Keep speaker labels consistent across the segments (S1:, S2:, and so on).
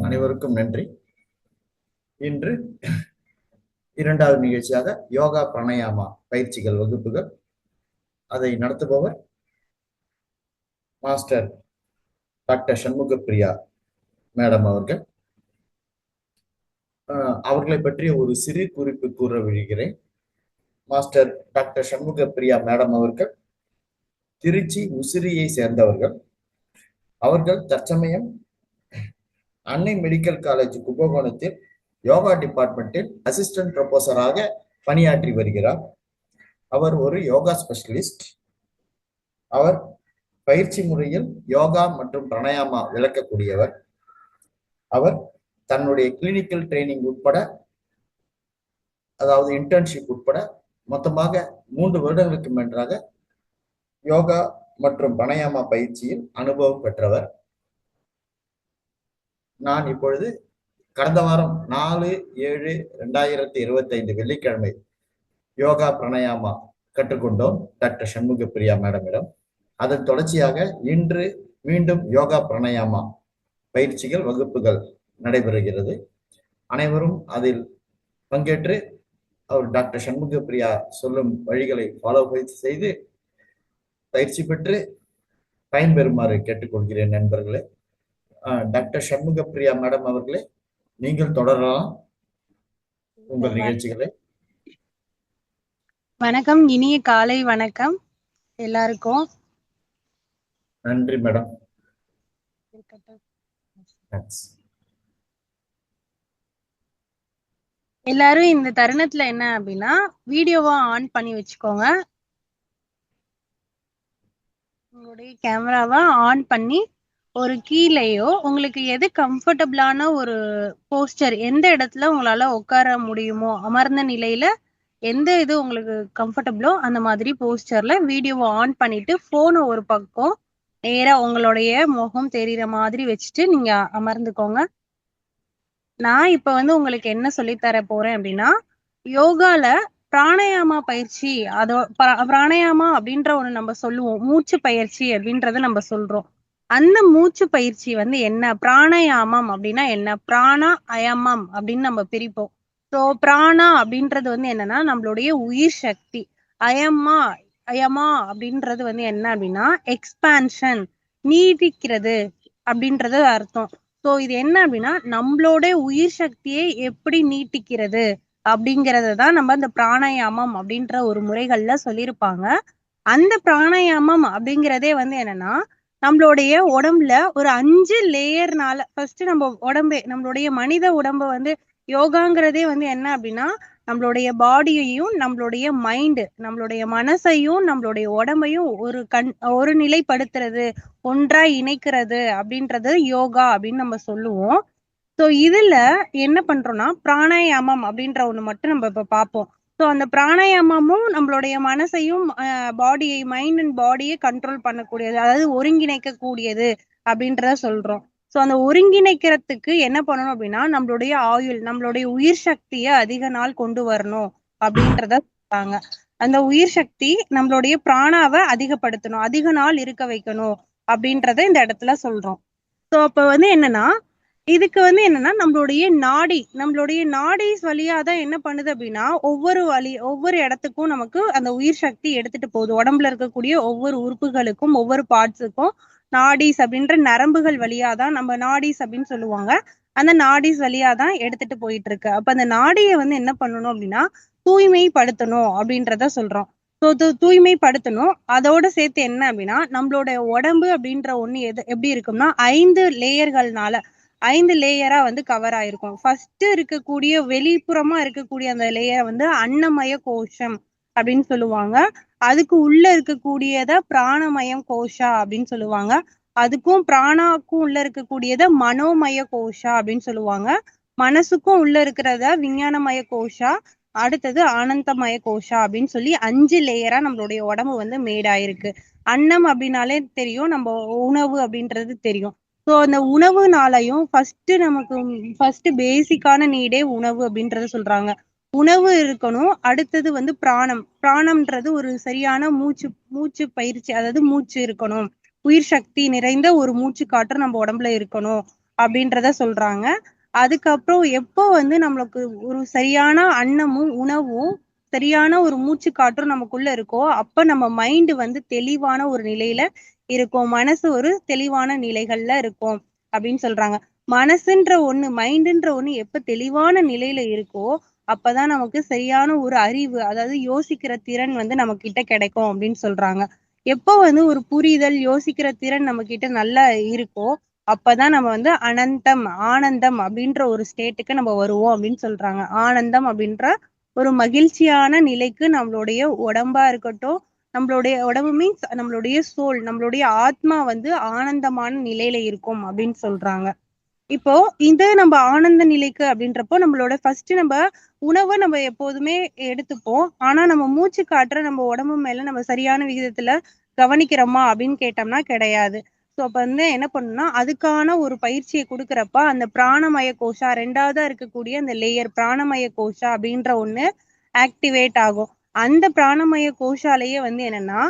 S1: அனைவருக்கும் நன்றி. இன்று இரண்டாவது நிகழ்ச்சியாக யோகா பிராணாயாமா பயிற்சிகள் வகுப்புகள். அதை நடத்துபவர் மாஸ்டர் டாக்டர் சண்முகப்பிரியா மேடம் அவர்கள். அவர்களை பற்றிய ஒரு சிறு குறிப்பு கூற விழுகிறேன். மாஸ்டர் டாக்டர் சண்முகப்பிரியா மேடம் அவர்கள் திருச்சி உசிரியை சேர்ந்தவர்கள். அவர்கள் தற்சமயம் அன்னை மெடிக்கல் காலேஜ் கும்பகோணத்தில் யோகா டிபார்ட்மெண்டில் அசிஸ்டன்ட் ப்ரொஃபஸராக பணியாற்றி வருகிறார். அவர் ஒரு யோகா ஸ்பெஷலிஸ்ட். அவர் பயிற்சி முறையில் யோகா மற்றும் பிராணாயாமா விளக்கக்கூடியவர். அவர் தன்னுடைய கிளினிக்கல் ட்ரைனிங் உட்பட, அதாவது இன்டர்ன்ஷிப் உட்பட மொத்தமாக 3 வருடங்களுக்கு மேலாக யோகா மற்றும் பிராணாயாமா பயிற்சியில் அனுபவம் பெற்றவர். நான் இப்பொழுது கடந்த வாரம் 4/7/2025 வெள்ளிக்கிழமை யோகா பிராணாயாமா கற்றுக்கொண்டோம் டாக்டர் சண்முகப்பிரியா மேடமிடம். அதன் தொடர்ச்சியாக இன்று மீண்டும் யோகா பிராணாயாமா பயிற்சிகள் வகுப்புகள் நடைபெறுகிறது. அனைவரும் அதில் பங்கேற்று அவர் டாக்டர் சண்முகப்பிரியா சொல்லும் வழிகளை ஃபாலோ செய்து பயிற்சி பெற்று பயன்பெறுமாறு கேட்டுக்கொள்கிறேன் நண்பர்களே. டாக்டர் சண்முகப்பிரியா மேடம் அவர்களே, நீங்கள் தொடரலாம் உங்கள் நிகழ்ச்சிகளை.
S2: வணக்கம், இனிய காலை வணக்கம் எல்லாருக்கும்.
S1: நன்றி மேடம்.
S2: எல்லாரும் இந்த தருணத்துல என்ன அப்படின்னா வீடியோவா ஆன் பண்ணி வச்சுக்கோங்க. உங்களுடைய கேமராவை ஆன் பண்ணி ஒரு கீழேயோ உங்களுக்கு எது கம்ஃபர்டபுளான ஒரு போஸ்டர், எந்த இடத்துல உங்களால உட்கார முடியுமோ அமர்ந்த நிலையில எந்த இது உங்களுக்கு கம்ஃபர்டபுளோ அந்த மாதிரி போஸ்டர்ல வீடியோவை ஆன் பண்ணிட்டு போனை ஒரு பக்கம் நேரா உங்களுடைய முகம் தெரிகிற மாதிரி வச்சுட்டு நீங்க அமர்ந்துக்கோங்க. நான் இப்ப உங்களுக்கு என்ன சொல்லித்தர போறேன் அப்படின்னா, யோகால பிராணாயாமா பயிற்சி, பிராணாயாமா அப்படின்ற ஒண்ணு நம்ம சொல்லுவோம், மூச்சு பயிற்சி அப்படின்றத நம்ம சொல்றோம். அந்த மூச்சு பயிற்சி என்ன, பிராணாயாமம் அப்படின்னா என்ன, பிராணா அயமம் அப்படின்னு நம்ம பிரிப்போம். ஸோ பிராணா அப்படின்றது என்னன்னா நம்மளுடைய உயிர் சக்தி. அயமா அப்படின்றது என்ன அப்படின்னா எக்ஸ்பான்ஷன், நீட்டிக்கிறது அப்படின்றது அர்த்தம். ஸோ இது என்ன அப்படின்னா நம்மளோட உயிர் சக்தியை எப்படி நீட்டிக்கிறது அப்படிங்கறத தான் நம்ம இந்த பிராணாயாமம் அப்படின்ற ஒரு முறைகள்ல சொல்லியிருப்பாங்க. அந்த பிராணாயாமம் அப்படிங்கிறதே என்னன்னா நம்மளுடைய உடம்புல ஒரு 5 லேயர்னால ஃபர்ஸ்ட் நம்ம உடம்பே, நம்மளுடைய மனித உடம்பு யோகாங்கிறதே என்ன அப்படின்னா நம்மளுடைய பாடியையும் நம்மளுடைய மைண்டு, நம்மளுடைய மனசையும் நம்மளுடைய உடம்பையும் ஒரு நிலைப்படுத்துறது, ஒன்றாய் இணைக்கிறது அப்படின்றது யோகா அப்படின்னு நம்ம சொல்லுவோம். ஸோ இதுல என்ன பண்றோம்னா பிராணாயாமம் அப்படின்ற ஒண்ணு மட்டும் நம்ம இப்ப பார்ப்போம். ஸோ அந்த பிராணாயாமமும் நம்மளுடைய மனசையும் பாடியை, மைண்ட் அண்ட் பாடியை கண்ட்ரோல் பண்ணக்கூடியது, அதாவது ஒருங்கிணைக்க கூடியது அப்படின்றத சொல்றோம். ஸோ அந்த ஒருங்கிணைக்கிறதுக்கு என்ன பண்ணணும் அப்படின்னா நம்மளுடைய ஆயுள், நம்மளுடைய உயிர் சக்தியை அதிக நாள் கொண்டு வரணும் அப்படின்றத சொல்றாங்க. அந்த உயிர் சக்தி நம்மளுடைய பிராணாவை அதிகப்படுத்தணும், அதிக நாள் இருக்க வைக்கணும் அப்படின்றத இந்த இடத்துல சொல்றோம். ஸோ அப்ப என்னன்னா இதுக்கு என்னன்னா நம்மளுடைய நாடிஸ் வழியா தான் என்ன பண்ணுது அப்படின்னா ஒவ்வொரு இடத்துக்கும் நமக்கு அந்த உயிர் சக்தி எடுத்துட்டு போகுது. உடம்புல இருக்கக்கூடிய ஒவ்வொரு உறுப்புகளுக்கும் ஒவ்வொரு பார்ட்ஸுக்கும் நாடிஸ் அப்படின்ற நரம்புகள் வழியா தான், நம்ம நாடிஸ் அப்படின்னு சொல்லுவாங்க, அந்த நாடிஸ் வழியா தான் எடுத்துட்டு போயிட்டு இருக்கு. அப்ப அந்த நாடியை என்ன பண்ணணும் அப்படின்னா தூய்மைப்படுத்தணும் அப்படின்றத சொல்றோம். ஸோ தூய்மைப்படுத்தணும். அதோட சேர்த்து என்ன அப்படின்னா நம்மளோட உடம்பு அப்படின்ற ஒண்ணு எப்படி இருக்கும்னா 5 லேயர்கள்னால 5 லேயரா கவர் ஆயிருக்கும். ஃபர்ஸ்ட் இருக்கக்கூடிய வெளிப்புறமா இருக்கக்கூடிய அந்த லேயரை அன்னமய கோஷம் அப்படின்னு சொல்லுவாங்க. அதுக்கு உள்ள இருக்கக்கூடியத பிராணமயம் கோஷா அப்படின்னு சொல்லுவாங்க. அதுக்கும் பிராணாக்கும் உள்ள இருக்கக்கூடியத மனோமய கோஷா அப்படின்னு சொல்லுவாங்க. மனசுக்கும் உள்ள இருக்கிறத விஞ்ஞானமய கோஷா, அடுத்தது ஆனந்தமய கோஷா அப்படின்னு சொல்லி 5 லேயரா நம்மளுடைய உடம்பு மேடாயிருக்கு. அன்னம் அப்படின்னாலே தெரியும், நம்ம உணவு அப்படின்றது தெரியும். ஸோ அந்த உணவுனாலையும் ஃபர்ஸ்ட் பேசிக்கான நீடே உணவு அப்படின்றத சொல்றாங்க. உணவு இருக்கணும். அடுத்தது வந்து பிராணம். பிராணம்ன்றது ஒரு சரியான மூச்சு பயிற்சி. அதாவது மூச்சு இருக்கணும். உயிர் சக்தி நிறைந்த ஒரு மூச்சு காற்று நம்ம உடம்புல இருக்கணும் அப்படின்றத சொல்றாங்க. அதுக்கப்புறம் எப்போ வந்து நம்மளுக்கு ஒரு சரியான அன்னமும், உணவும், சரியான ஒரு மூச்சு காற்றும் நமக்குள்ள இருக்கோ, அப்ப நம்ம மைண்ட் வந்து தெளிவான ஒரு நிலையில இருக்கும். மனசு ஒரு தெளிவான நிலைகள்ல இருக்கும் அப்படின்னு சொல்றாங்க. மனசுன்ற ஒண்ணு, மைண்டுன்ற ஒண்ணு எப்ப தெளிவான நிலையில இருக்கோ, அப்பதான் நமக்கு சரியான ஒரு அறிவு, அதாவது யோசிக்கிற திறன் வந்து நம்ம கிட்ட கிடைக்கும் அப்படின்னு சொல்றாங்க. எப்போ வந்து ஒரு புரிதல், யோசிக்கிற திறன் நம்ம கிட்ட நல்லா இருக்கோ, அப்பதான் நம்ம வந்து அனந்தம், ஆனந்தம் அப்படின்ற ஒரு ஸ்டேட்டுக்கு நம்ம வருவோம் அப்படின்னு சொல்றாங்க. ஆனந்தம் அப்படின்ற ஒரு மகிழ்ச்சியான நிலைக்கு நம்மளுடைய உடம்பா இருக்கட்டும், நம்மளுடைய உடம்பு மீன்ஸ் நம்மளுடைய சோல், நம்மளுடைய ஆத்மா வந்து ஆனந்தமான நிலையில இருக்கும் அப்படின்னு சொல்றாங்க. இப்போ இது நம்ம ஆனந்த நிலைக்கு அப்படின்றப்போ நம்மளோட ஃபர்ஸ்ட் நம்ம உணவை நம்ம எப்போதுமே எடுத்துப்போம். ஆனா நம்ம மூச்சு காற்ற நம்ம உடம்பு மேல நம்ம சரியான விகிதத்துல கவனிக்கிறோமா அப்படின்னு கேட்டோம்னா கிடையாது. ஸோ அப்ப வந்து என்ன பண்ணணும்னா அதுக்கான ஒரு பயிற்சியை கொடுக்குறப்ப அந்த பிராணமய கோஷா ரெண்டாவதா இருக்கக்கூடிய அந்த லேயர் பிராணமய கோஷா அப்படின்ற ஒண்ணு ஆக்டிவேட் ஆகும். அந்த பிராணமய கோஷாலேயே வந்து என்னன்னா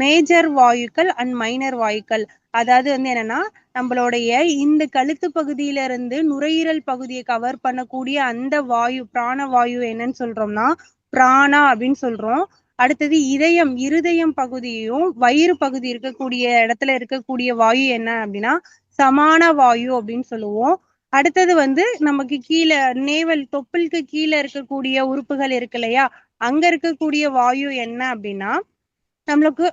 S2: மேஜர் வாயுக்கள் அண்ட் மைனர் வாயுக்கள், அதாவது வந்து என்னன்னா நம்மளுடைய இந்த கழுத்து பகுதியில இருந்து நுரையீரல் பகுதியை கவர் பண்ணக்கூடிய அந்த வாயு பிராண வாயு என்னன்னு சொல்றோம்னா பிராணா அப்படின்னு சொல்றோம். அடுத்தது இருதயம் பகுதியும் வயிறு பகுதி இருக்கக்கூடிய இடத்துல இருக்கக்கூடிய வாயு என்ன அப்படின்னா சமான வாயு அப்படின்னு சொல்லுவோம். அடுத்தது வந்து நமக்கு கீழே நேவல் தொப்புளுக்கு கீழே இருக்கக்கூடிய உறுப்புகள் இருக்கு இல்லையா, அங்க இருக்கக்கூடிய வாயு என்ன அப்படின்னா நம்மளுக்கு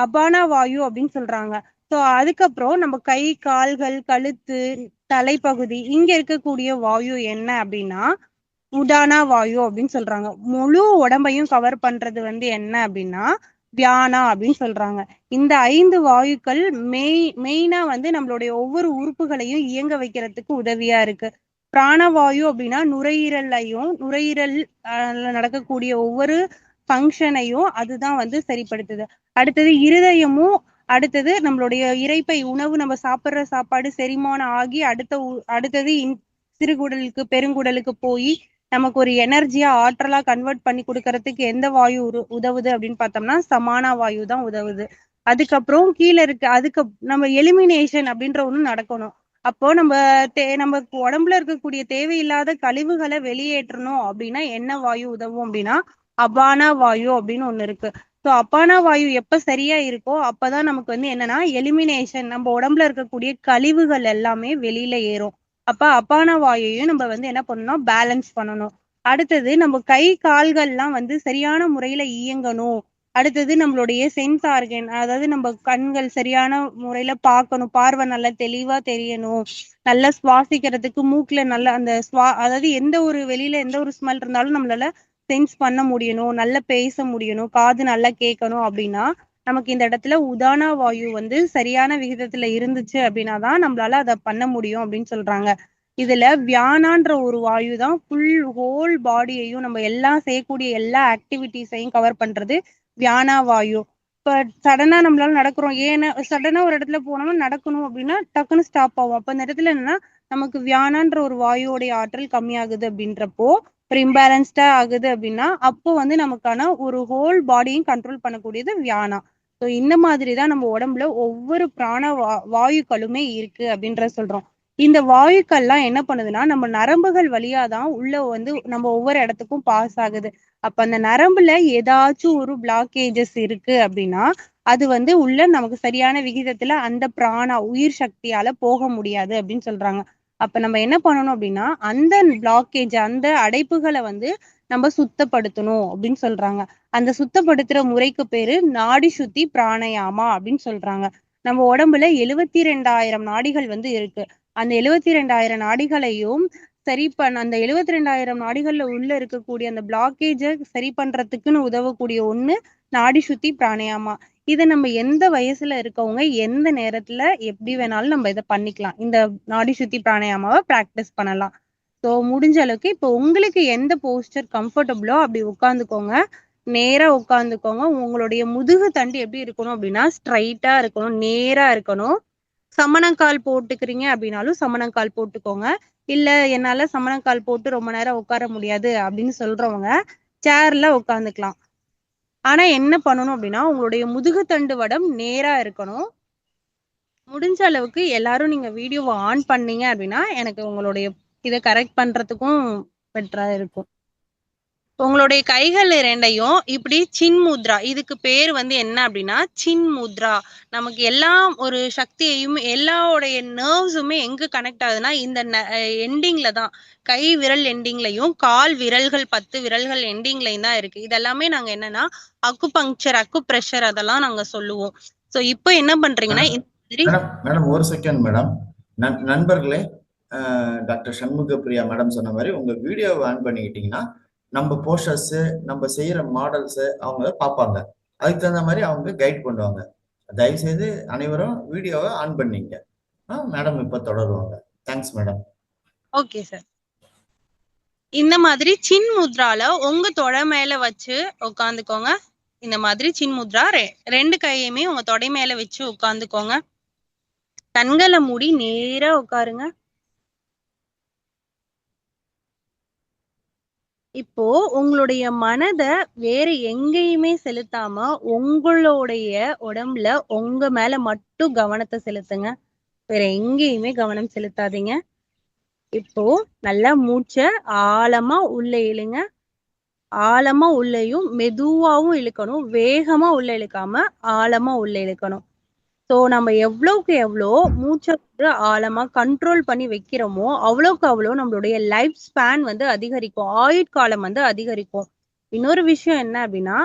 S2: அபானா வாயு அப்படின்னு சொல்றாங்க. சோ அதுக்கப்புறம் நம்ம கை, கால்கள், கழுத்து, தலைப்பகுதி இங்க இருக்கக்கூடிய வாயு என்ன அப்படின்னா உடானா வாயு அப்படின்னு சொல்றாங்க. முழு உடம்பையும் கவர் பண்றது வந்து என்ன அப்படின்னா வியானா அப்படின்னு சொல்றாங்க. இந்த 5 வாயுக்கள் மெயினா வந்து நம்மளுடைய ஒவ்வொரு உறுப்புகளையும் இயங்க வைக்கிறதுக்கு உதவியா இருக்கு. பிராணவாயு அப்படின்னா நுரையீரல் நடக்கக்கூடிய ஒவ்வொரு ஃபங்க்ஷனையும் அதுதான் வந்து சரிப்படுத்துது. அடுத்தது இருதயமும், அடுத்தது நம்மளுடைய இரைப்பை உணவு நம்ம சாப்பிடுற சாப்பாடு செரிமானம் ஆகி அடுத்தது சிறுகுடலுக்கு பெருங்குடலுக்கு போய் நமக்கு ஒரு எனர்ஜியா ஆற்றலா கன்வெர்ட் பண்ணி கொடுக்கறதுக்கு எந்த வாயு உதவுது அப்படின்னு பார்த்தோம்னா சமானா வாயு தான் உதவுது. அதுக்கப்புறம் கீழே இருக்கு அதுக்கு நம்ம எலிமினேஷன் அப்படின்ற ஒண்ணு நடக்கணும். அப்போ நம்ம உடம்புல இருக்கக்கூடிய தேவையில்லாத கழிவுகளை வெளியேற்றணும் அப்படின்னா என்ன வாயு உதவும் அப்படின்னா அபானா வாயு அப்படின்னு ஒண்ணு இருக்கு. ஸோ அபானா வாயு எப்ப சரியா இருக்கோ அப்பதான் நமக்கு வந்து என்னன்னா எலிமினேஷன், நம்ம உடம்புல இருக்கக்கூடிய கழிவுகள் எல்லாமே வெளியில ஏறும். அப்ப அபான வாயுவையும் நம்ம வந்து என்ன பண்ணணும் பேலன்ஸ் பண்ணணும். அடுத்தது நம்ம கை கால்கள்லாம் வந்து சரியான முறையில இயங்கணும். அடுத்தது நம்மளுடைய சென்ஸ் ஆர்கன், அதாவது நம்ம கண்கள் சரியான முறையில பார்க்கணும், பார்வை நல்லா தெளிவா தெரியணும், நல்லா சுவாசிக்கிறதுக்கு மூக்குல நல்லா அந்த அதாவது எந்த ஒரு வெளியில எந்த ஒரு ஸ்மெல் இருந்தாலும் நம்மளால சென்ஸ் பண்ண முடியணும், நல்லா பேச முடியணும், காது நல்லா கேட்கணும் அப்படின்னா நமக்கு இந்த இடத்துல உதான வாயு வந்து சரியான விகிதத்துல இருந்துச்சு அப்படின்னா தான் நம்மளால அதை பண்ண முடியும் அப்படின்னு சொல்றாங்க. இதுல வியானான்ற ஒரு வாயு தான் ஹோல் பாடியையும் நம்ம எல்லாம் செய்யக்கூடிய எல்லா ஆக்டிவிட்டிஸையும் கவர் பண்றது வியானா வாயு. இப்ப சடனா நம்மளால நடக்கிறோம், ஏன்னா சடனா ஒரு இடத்துல போனோம்னா நடக்கணும் அப்படின்னா டக்குன்னு ஸ்டாப் ஆகும். அப்ப இந்த இடத்துல என்னன்னா நமக்கு வியானான்ற ஒரு வாயுவோடைய ஆற்றல் கம்மியாகுது அப்படின்றப்போ ஒரு இம்பேலன்ஸ்டா ஆகுது அப்படின்னா அப்போ வந்து நமக்கான ஒரு ஹோல் பாடியும் கண்ட்ரோல் பண்ணக்கூடியது வியானா. ஸோ இந்த மாதிரி தான் நம்ம உடம்புல ஒவ்வொரு வாயுக்களுமே இருக்கு அப்படின்ற சொல்றோம். இந்த வாயுக்கள்லாம் என்ன பண்ணுதுன்னா நம்ம நரம்புகள் வழியா தான் உள்ள வந்து நம்ம ஒவ்வொரு இடத்துக்கும் பாஸ் ஆகுது. அப்ப அந்த நரம்புல ஏதாச்சும் ஒரு பிளாக்கேஜஸ் இருக்கு அப்படின்னா அது வந்து உள்ள நமக்கு சரியான விகிதத்துல அந்த பிராணா உயிர் சக்தியால போக முடியாது அப்படின்னு சொல்றாங்க. அப்ப நம்ம என்ன பண்ணணும் அப்படின்னா அந்த பிளாக்கேஜ் அந்த அடைப்புகளை வந்து நம்ம சுத்தப்படுத்தணும் அப்படின்னு சொல்றாங்க. அந்த சுத்தப்படுத்துற முறைக்கு பேரு நாடி சுத்தி பிராணயாமா அப்படின்னு சொல்றாங்க. நம்ம உடம்புல 72,000 நாடிகள் வந்து இருக்கு. அந்த 72,000 நாடிகளையும் அந்த 72,000 நாடிகள்ல உள்ள இருக்கக்கூடிய அந்த பிளாக்கேஜ சரி பண்றதுக்குன்னு உதவக்கூடிய ஒண்ணு நாடி சுத்தி பிராணயாமா. இத நம்ம எந்த வயசுல இருக்கவங்க எந்த நேரத்துல எப்படி வேணாலும் நம்ம இதை பண்ணிக்கலாம். இந்த நாடி சுத்தி பிராணயாமாவை பிராக்டிஸ் பண்ணலாம். ஸோ முடிஞ்ச அளவுக்கு இப்போ உங்களுக்கு எந்த போஸ்டர் கம்ஃபர்டபுளோ அப்படி உட்காந்துக்கோங்க. நேரா உட்காந்துக்கோங்க. உங்களுடைய முதுகு தண்டு எப்படி இருக்கணும் அப்படின்னா ஸ்ட்ரைட்டா இருக்கணும், நேரா இருக்கணும். சமணங்கால் போட்டுக்கிறீங்க அப்படின்னாலும் சமணங்கால் போட்டுக்கோங்க. இல்ல என்னால சமணக்கால் போட்டு ரொம்ப நேரம் உட்கார முடியாது அப்படின்னு சொல்றவங்க சேர்ல உட்காந்துக்கலாம். ஆனா என்ன பண்ணணும் அப்படின்னா, உங்களுடைய முதுகுத்தண்டு வடம் நேரா இருக்கணும். முடிஞ்ச அளவுக்கு எல்லாரும் நீங்க வீடியோவ ஆன் பண்ணீங்க அப்படின்னா, எனக்கு உங்களுடைய இத கரெக்ட் பண்றதுக்கும் பெட்டரா இருக்கும். உங்களுடைய கைகள் 2யும் இப்படி சின் முத்ரா. இதுக்கு பேர் வந்து என்ன அப்படின்னா, சின் முத்ரா. நமக்கு எல்லாம் ஒரு சக்தியையும், எல்லாருடைய நர்வ்ஸுமே எங்க கனெக்ட் ஆகுதுன்னா, இந்த எண்டிங்ல தான். கை விரல் எண்டிங்லயும், கால் விரல்கள் 10 விரல்கள் எண்டிங்லயும் தான் இருக்கு. இதெல்லாமே நாங்க என்னன்னா, அக்குபங்க்சர், அக்குப்ரெஷர் அதெல்லாம் நாங்க சொல்லுவோம். சோ இப்போ என்ன பண்றீங்கன்னா, இந்த மாதிரி
S1: மேடம் மேடம் ஒரு செகண்ட் மேடம். நண்பர்களே, டாக்டர் சண்முக பிரியா மேடம் சொன்ன மாதிரி உங்க வீடியோவை ஆன் பண்ணிக்கிட்டீங்கன்னா நம்ம போஸ்டர்ஸ் நம்ம செய்யற மாடல்ஸ் அவங்க பார்ப்பாங்க. அதுக்கு தகுந்த மாதிரி அவங்க கைட் பண்ணுவாங்க. தயவு செய்து அனைவரும் வீடியோவை ஆன் பண்ணீங்க. மேடம் இப்ப தொடருவாங்க. Thanks madam.
S2: Okay sir. இந்த மாதிரி சின் முத்ரால உங்க தொடை மேல வச்சு உட்காந்துக்கோங்க. இந்த மாதிரி சின் முத்ரா 2 கையுமே உங்க தொடை மேல வச்சு உட்காந்துக்கோங்க. கண்களை மூடி நேரா உட்காருங்க. இப்போ உங்களுடைய மனத வேற எங்கேயுமே செலுத்தாம உங்களுடைய உடம்புல உங்க மேல மட்டும் கவனத்தை செலுத்துங்க. வேற எங்கேயுமே கவனம் செலுத்தாதீங்க. இப்போ நல்லா மூச்சை ஆழமா உள்ள இழுங்க. ஆழமா உள்ளேயும் மெதுவாவும் இழுக்கணும். வேகமா உள்ள இழுக்காம ஆழமா உள்ள இழுக்கணும். சோ நம்ம எவ்வளவுக்கு எவ்வளோ மூச்சை வந்து ஆழமா கண்ட்ரோல் பண்ணி வைக்கிறோமோ அவ்வளவுக்கு அவ்வளோ நம்மளுடைய லைஃப் ஸ்பேன் வந்து அதிகரிக்கும். ஆயுட்காலம் வந்து அதிகரிக்கும். இன்னொரு விஷயம் என்ன அப்படின்னா,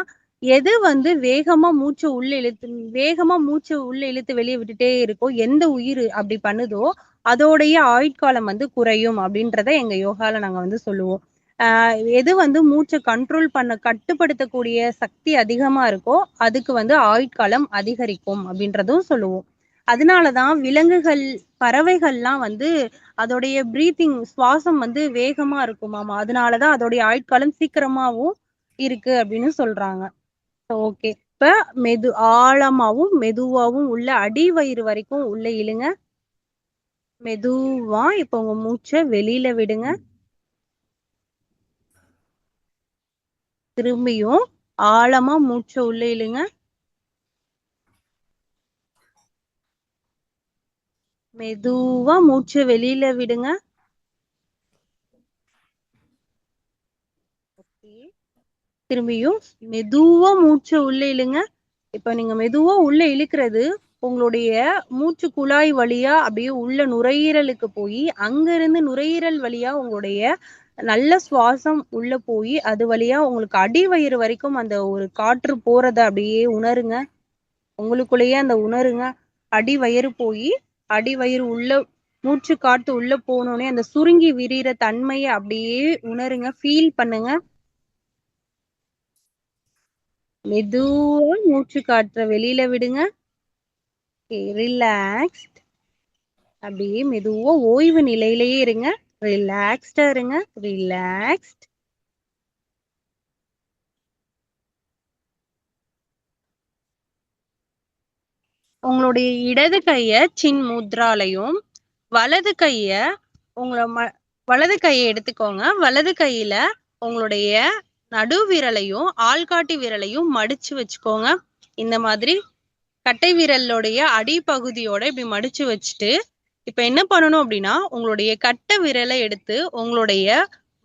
S2: எது வந்து வேகமா மூச்சை உள்ள இழுத்து வெளியே விட்டுட்டே இருக்கோ, எந்த உயிர் அப்படி பண்ணுதோ அதோடைய ஆயுட்காலம் வந்து குறையும் அப்படின்றத எங்க யோகால நாங்க வந்து சொல்லுவோம். எது வந்து மூச்சை கண்ட்ரோல் பண்ண கட்டுப்படுத்தக்கூடிய சக்தி அதிகமா இருக்கோ அதுக்கு வந்து ஆயுட்காலம் அதிகரிக்கும் அப்படின்றதும் சொல்லுவோம். அதனாலதான் விலங்குகள், பறவைகள்லாம் வந்து அதோடைய பிரீத்திங் சுவாசம் வந்து வேகமா இருக்குமாமா. அதனாலதான் அதோடைய ஆயுட்காலம் சீக்கிரமாவும் இருக்கு அப்படின்னு சொல்றாங்க. ஓகே. இப்ப ஆழமாவும் மெதுவாவும் உள்ள அடி வயிறு வரைக்கும் உள்ள இழுங்க. மெதுவா இப்ப உங்க மூச்சை வெளியில விடுங்க. திரும்பியும் ஆழமா மூச்சை உள்ள இழுங்க. மெதுவா மூச்சை வெளியில விடுங்க. திரும்பியும் மெதுவா மூச்சை உள்ள இழுங்க. இப்ப நீங்க மெதுவா உள்ள இழுக்கிறது உங்களுடைய மூச்சு குழாய் வழியா அப்படியே உள்ள நுரையீரலுக்கு போய் அங்க இருந்து நுரையீரல் வழியா உங்களுடைய நல்ல சுவாசம் உள்ள போய் அது வழியா உங்களுக்கு அடி வயிறு வரைக்கும் அந்த ஒரு காற்று போறத அப்படியே உணருங்க. உங்களுக்குள்ளேயே அந்த உணருங்க. அடி வயிறு போய் அடி வயிறு உள்ள மூச்சு காத்து உள்ள போனோடனே அந்த சுருங்கி விரிகிற தன்மையை அப்படியே உணருங்க. ஃபீல் பண்ணுங்க. மெதுவா மூச்சு காற்ற வெளியில விடுங்க. ரிலாக்ஸ்ட். அப்படியே மெதுவா ஓய்வு நிலையிலேயே இருங்க. ரிலாக்ஸ்டா இருங்க. ரிலாக்ஸ்ட். உங்களுடைய இடது கைய சின் முத்ராலையும் வலது கைய வலது கையை எடுத்துக்கோங்க. வலது கையில உங்களுடைய நடு விரலையும் ஆள்காட்டி விரலையும் மடிச்சு வச்சுக்கோங்க. இந்த மாதிரி கட்டை விரலுடைய அடிப்பகுதியோட இப்படி மடிச்சு வச்சுட்டு இப்ப என்ன பண்ணணும் அப்படின்னா, உங்களுடைய கட்டை விரலை எடுத்து உங்களுடைய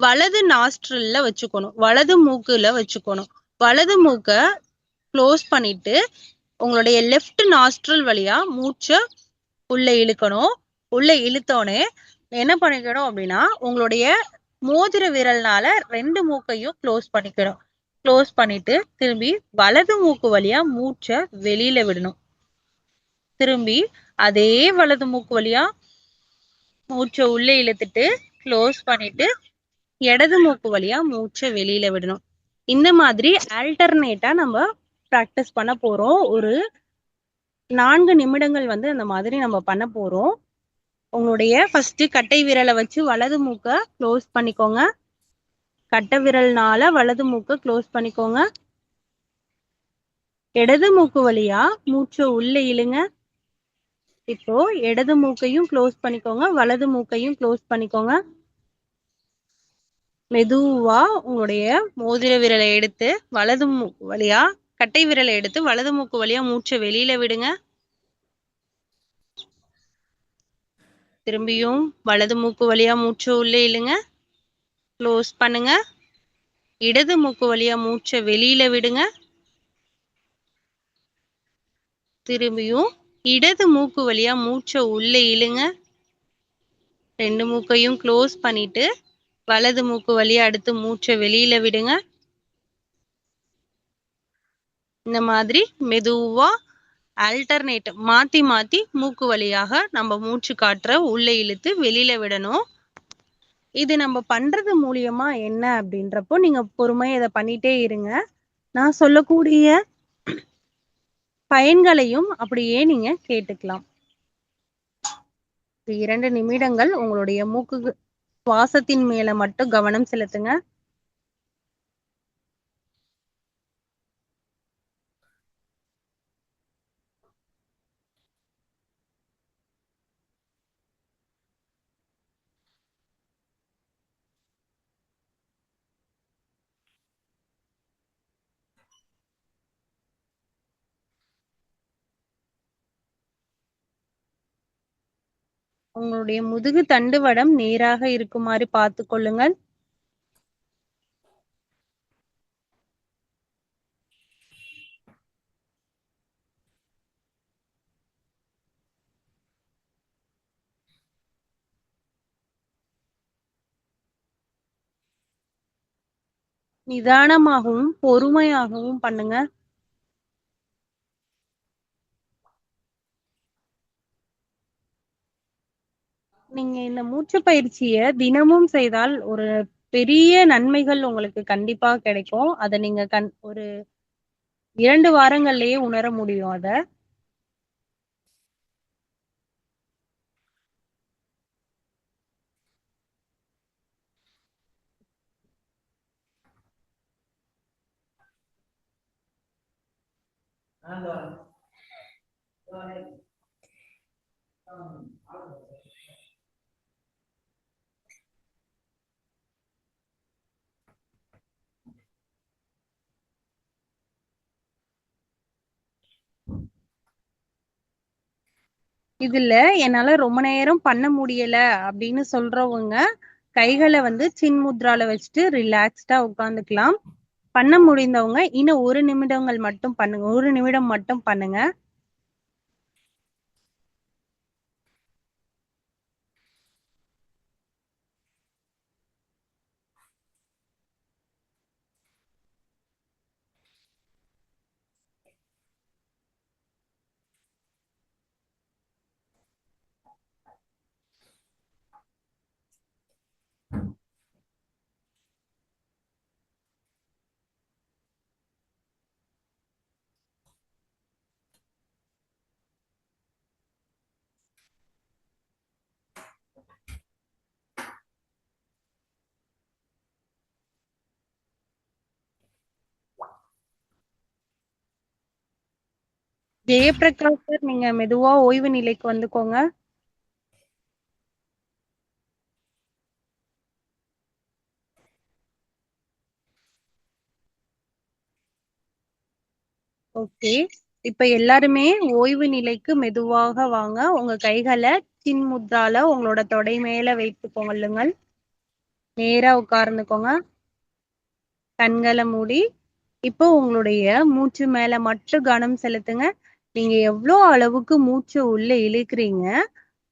S2: வலது நாஸ்ட்ரில்ல வச்சுக்கணும். வலது மூக்குல வச்சுக்கணும். வலது மூக்க க்ளோஸ் பண்ணிட்டு உங்களுடைய லெஃப்ட் நாஸ்ட்ரில் வழியா மூச்சை உள்ள இழுக்கணும். உள்ள இழுத்தோனே என்ன பண்ணிக்கணும் அப்படின்னா, உங்களுடைய மோதிர விரல்னால 2 மூக்கையும் க்ளோஸ் பண்ணிக்கணும். க்ளோஸ் பண்ணிட்டு திரும்பி வலது மூக்கு வழியா மூச்சை வெளியில விடணும். திரும்பி அதே வலது மூக்கு வழியா மூச்சை உள்ள இழுத்துட்டு க்ளோஸ் பண்ணிட்டு இடது மூக்கு வழியா மூச்சை வெளியில விடணும். இந்த மாதிரி ஆல்டர்னேட்டா நம்ம பிராக்டிஸ் பண்ண போறோம். ஒரு 4 நிமிடங்கள் வந்து அந்த மாதிரி நம்ம பண்ண போறோம். உங்களுடைய ஃபர்ஸ்ட் கட்டை விரலை வச்சு வலது மூக்க க்ளோஸ் பண்ணிக்கோங்க. கட்டை விரல்னால வலது மூக்க க்ளோஸ் பண்ணிக்கோங்க. இடது மூக்கு வழியா மூச்சை உள்ள இழுங்க. இப்போ இடது மூக்கையும் க்ளோஸ் பண்ணிக்கோங்க, வலது மூக்கையும் க்ளோஸ் பண்ணிக்கோங்க. மெதுவா உங்களுடைய மோதிர விரலை எடுத்து வலது வழியா, கட்டை விரலை எடுத்து வலது மூக்கு வழியா மூச்சை வெளியில விடுங்க. திரும்பியும் வலது மூக்கு வழியா மூச்சை உள்ளே இழுங்க, க்ளோஸ் பண்ணுங்க. இடது மூக்கு வழியா மூச்சை வெளியில விடுங்க. திரும்பியும் இடது மூக்கு வழியா மூச்சை உள்ளே இழுங்க. 2 மூக்கையும் க்ளோஸ் பண்ணிட்டு வலது மூக்கு வழியா அடுத்து மூச்சை வெளியில விடுங்க. இந்த மாதிரி மெதுவா ஆல்டர்னேட் மாத்தி மாத்தி மூக்கு வழியாக நம்ம மூச்சு காற்ற உள்ள இழுத்து வெளியில விடணும். இது நம்ம பண்றது மூலியமா என்ன அப்படின்றப்போ நீங்க பொறுமையா இதை பண்ணிட்டே இருங்க. நான் சொல்லக்கூடிய பயன்களையும் அப்படியே நீங்க கேட்டுக்கலாம். 2 நிமிடங்கள் உங்களுடைய மூக்கு சுவாசத்தின் மேல மட்டும் கவனம் செலுத்துங்க. உங்களுடைய முதுகு தண்டுவடம் நேராக இருக்குமாறு பார்த்து கொள்ளுங்கள். நிதானமாகவும் பொறுமையாகவும் பண்ணுங்க. நீங்க இந்த மூச்சு பயிற்சியை தினமும் செய்தால் ஒரு பெரிய நன்மைகள் உங்களுக்கு கண்டிப்பா கிடைக்கும். அதை நீங்க ஒரு 2 வாரங்கள்லயே உணர முடியும் அத. இதுல என்னால ரொம்ப நேரம் பண்ண முடியல அப்படின்னு சொல்றவங்க கைகளை சின் முத்ரால வச்சுட்டு ரிலாக்ஸ்டா உட்காந்துக்கலாம். பண்ண முடிந்தவங்க இன்னும் 1 நிமிடங்கள் மட்டும் பண்ணுங்க. 1 நிமிடம் மட்டும் பண்ணுங்க. ஜெயபிரகாஷ் சார், நீங்க மெதுவா ஓய்வு நிலைக்கு வந்துக்கோங்க. ஓகே, இப்ப எல்லாருமே ஓய்வு நிலைக்கு மெதுவாக வாங்க. உங்க கைகளை சின் முத்ரால உங்களோட தொடை மேல வைத்து கொள்ளுங்கள். நேரா உட்கார்ந்துக்கோங்க. கண்களை மூடி இப்போ உங்களுடைய மூச்சு மேல மட்டும் கவனம் செலுத்துங்க. நீங்க எவ்வளோ அளவுக்கு மூச்சை உள்ள இழுக்கிறீங்க,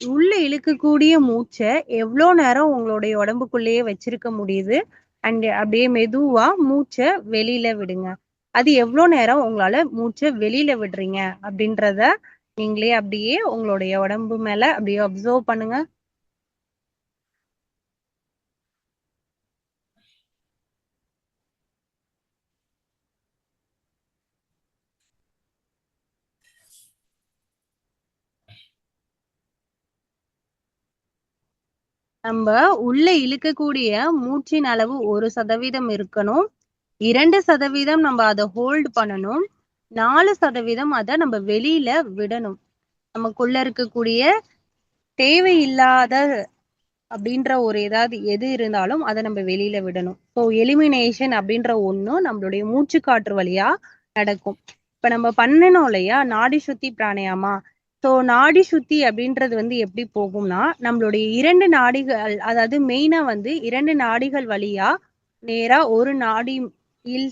S2: உள்ள இழுக்கக்கூடிய மூச்சை எவ்வளோ நேரம் உங்களுடைய உடம்புக்குள்ளேயே வச்சிருக்க முடியுது, அண்ட் அப்படியே மெதுவா மூச்சை வெளியில விடுங்க. அது எவ்வளோ நேரம் உங்களால மூச்சை வெளியில விடுறீங்க அப்படின்றத நீங்களே அப்படியே உங்களுடைய உடம்பு மேல அப்படியே அப்சர்வ் பண்ணுங்க. நம்ம உள்ள இழுக்கக்கூடிய மூச்சின் அளவு 1% இருக்கணும். 2% நம்ம அதை ஹோல்ட் பண்ணணும். 4% அதை நம்ம வெளியில விடணும். நமக்குள்ள இருக்கக்கூடிய தேவையில்லாத அப்படின்ற ஒரு ஏதாவது எது இருந்தாலும் அதை நம்ம வெளியில விடணும். ஸோ எலிமினேஷன் அப்படின்ற ஒண்ணும் நம்மளுடைய மூச்சு காற்று வழியா நடக்கும். இப்ப நம்ம பண்ணணும் இல்லையா நாடி சுத்தி பிராணாயாமா. ஸோ நாடி சுத்தி அப்படின்றது வந்து எப்படி போகும்னா நம்மளுடைய 2 நாடிகள், அதாவது மெயினா வந்து 2 நாடிகள் வழியா நேரா ஒரு நாடியில்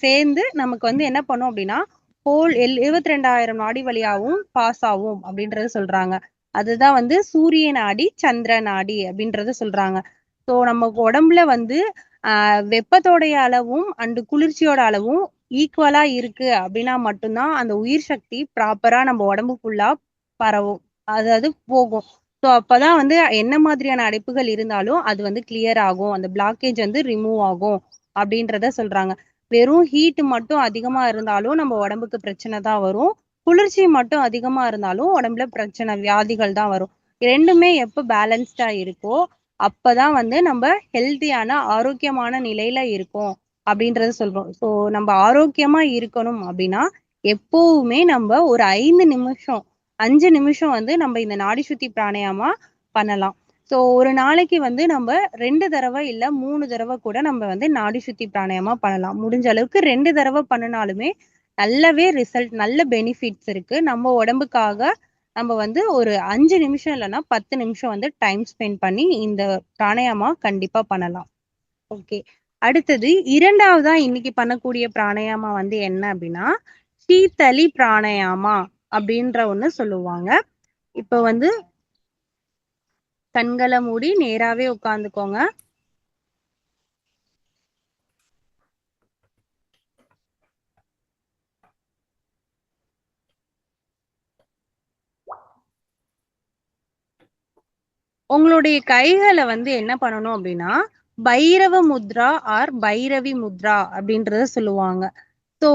S2: சேர்ந்து நமக்கு வந்து என்ன பண்ணும் அப்படின்னா ஹோல் 22,000 நாடி வழியாவும் பாஸ் ஆகும் அப்படின்றது சொல்றாங்க. அதுதான் வந்து சூரிய நாடி சந்திர நாடி அப்படின்றத சொல்றாங்க. ஸோ நம்ம உடம்புல வந்து வெப்பத்தோடைய அளவும் அண்டு குளிர்ச்சியோட அளவும் ஈக்குவலா இருக்கு அப்படின்னா மட்டும்தான் அந்த உயிர் சக்தி ப்ராப்பரா நம்ம உடம்பு ஃபுல்லா பரவும், அதாவது போகும். ஸோ அப்பதான் வந்து என்ன மாதிரியான அடைப்புகள் இருந்தாலும் அது வந்து கிளியர் ஆகும், அந்த பிளாக்கேஜ் வந்து ரிமூவ் ஆகும் அப்படின்றத சொல்றாங்க. வெறும் ஹீட் மட்டும் அதிகமா இருந்தாலும் நம்ம உடம்புக்கு பிரச்சனை தான் வரும். குளிர்ச்சி மட்டும் அதிகமா இருந்தாலும் உடம்புல பிரச்சனை வியாதிகள் தான் வரும். ரெண்டுமே எப்ப பேலன்ஸ்டா இருக்கோ அப்பதான் வந்து நம்ம ஹெல்த்தியான ஆரோக்கியமான நிலையில இருக்கோம் அப்படின்றத சொல்றோம். ஸோ நம்ம ஆரோக்கியமா இருக்கணும் அப்படின்னா எப்பவுமே நம்ம ஒரு 5 நிமிஷம் வந்து நம்ம இந்த நாடி சுத்தி பிராணாயாமா பண்ணலாம். ஸோ ஒரு நாளைக்கு வந்து நம்ம 2 தடவை இல்ல 3 தடவை கூட நம்ம வந்து நாடி சுத்தி பிராணாயாமா பண்ணலாம். முடிஞ்ச அளவுக்கு 2 தடவை பண்ணினாலுமே நல்லாவே ரிசல்ட், நல்ல பெனிஃபிட்ஸ் இருக்கு. நம்ம உடம்புக்காக நம்ம வந்து ஒரு 5 நிமிஷம் இல்லைன்னா 10 நிமிஷம் வந்து டைம் ஸ்பெண்ட் பண்ணி இந்த பிராணாயாமா கண்டிப்பா பண்ணலாம். ஓகே. அடுத்தது 2வதா இன்னைக்கு பண்ணக்கூடிய பிராணாயாமா வந்து என்ன அப்படின்னா சீத்தலி பிராணாயாமா அப்படின்ற ஒண்ணு சொல்லுவாங்க. இப்ப வந்து கண்களை மூடி நேராவே உட்கார்ந்துக்கோங்க. உங்களுடைய கைகளை வந்து என்ன பண்ணணும் அப்படின்னா பைரவ முத்ரா ஆர் பைரவி முத்ரா அப்படின்றத சொல்லுவாங்க. ஸோ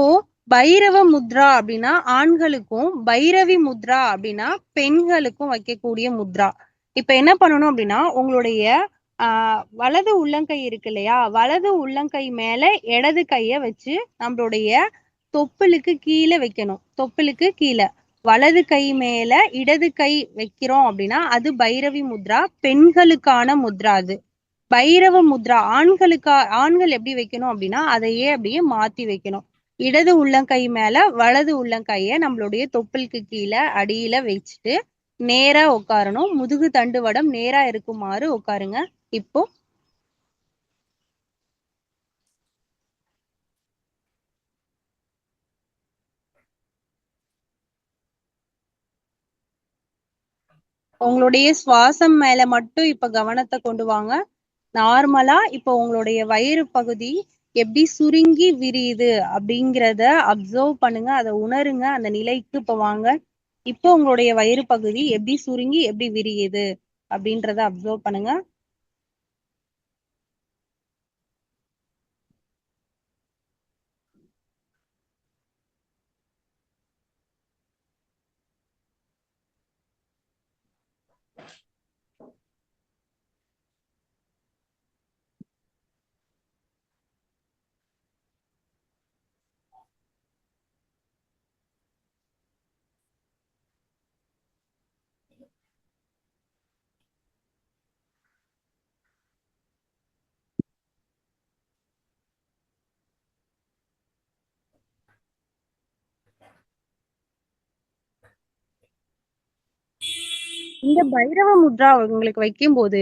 S2: பைரவ முத்ரா அப்படின்னா ஆண்களுக்கும், பைரவி முத்ரா அப்படின்னா பெண்களுக்கும் வைக்கக்கூடிய முத்ரா. இப்ப என்ன பண்ணணும் அப்படின்னா உங்களுடைய வலது உள்ளங்கை இருக்கு இல்லையா, வலது உள்ளங்கை மேல இடது கைய வச்சு நம்மளுடைய தொப்புளுக்கு கீழே வைக்கணும். தொப்புளுக்கு கீழே வலது கை மேல இடது கை வைக்கிறோம் அப்படின்னா அது பைரவி முத்ரா, பெண்களுக்கான முத்ரா. அது பைரவ முத்ரா ஆண்கள் எப்படி வைக்கணும் அப்படின்னா அதையே அப்படியே மாத்தி வைக்கணும். இடது உள்ளங்கை மேல வலது உள்ளங்கைய நம்மளுடைய தொப்புளுக்கு கீழே அடியில வச்சுட்டு நேரா உட்காரணும். முதுகு தண்டுவடம் நேரா இருக்குமாறு உட்காருங்க. இப்போ உங்களுடைய சுவாசம் மேல மட்டும் இப்ப கவனத்தை கொண்டு வாங்க. நார்மலா இப்போ உங்களுடைய வயிறு பகுதி எப்படி சுருங்கி விரியுது அப்படிங்கிறத அப்சர்வ் பண்ணுங்க, அதை உணருங்க. அந்த நிலைக்கு இப்ப வாங்க. இப்போ உங்களுடைய வயிறு பகுதி எப்படி சுருங்கி எப்படி விரியுது அப்படின்றத அப்சர்வ் பண்ணுங்க. இந்த பைரவ முத்ரா உங்களுக்கு வைக்கும்போது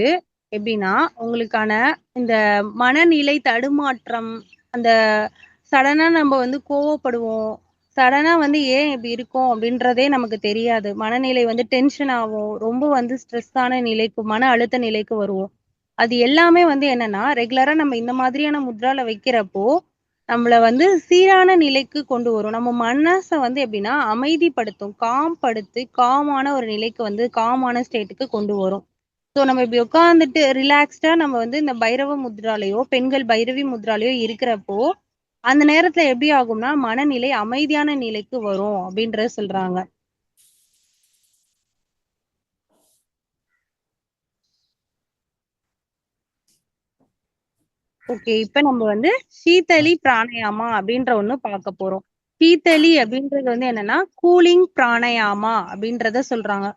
S2: எப்படின்னா உங்களுக்கான இந்த மனநிலை தடுமாற்றம், அந்த சடனா நம்ம வந்து கோவப்படுவோம், சடனா வந்து ஏன் இப்படி இருக்கோம் அப்படின்றதே நமக்கு தெரியாது. மனநிலை வந்து டென்ஷன் ஆகும், ரொம்ப வந்து ஸ்ட்ரெஸ்ஸான நிலைக்கு, மன அழுத்த நிலைக்கு வருவோம். அது எல்லாமே வந்து என்னன்னா ரெகுலரா நம்ம இந்த மாதிரியான முத்ரால வைக்கிறப்போ நம்மள வந்து சீரான நிலைக்கு கொண்டு வரும். நம்ம மனச வந்து எப்படின்னா அமைதிப்படுத்தும், காமான ஒரு நிலைக்கு வந்து காமான ஸ்டேட்டுக்கு கொண்டு வரும். ஸோ நம்ம இப்படி உட்காந்துட்டு ரிலாக்ஸ்டா நம்ம வந்து இந்த பைரவ முத்ராலயோ, பெண்கள் பைரவி முத்ராலயோ இருக்கிறப்போ அந்த நேரத்துல எப்படி ஆகும்னா மனநிலை அமைதியான நிலைக்கு வரும் அப்படின்றத சொல்றாங்க. ஓகே, இப்ப நம்ம வந்து சீதளி பிராணாயாமா அப்படின்ற ஒண்ணு பார்க்க போறோம். சீத்தளி அப்படின்றது வந்து என்னன்னா கூலிங் பிராணயாமா அப்படின்றத சொல்றாங்க.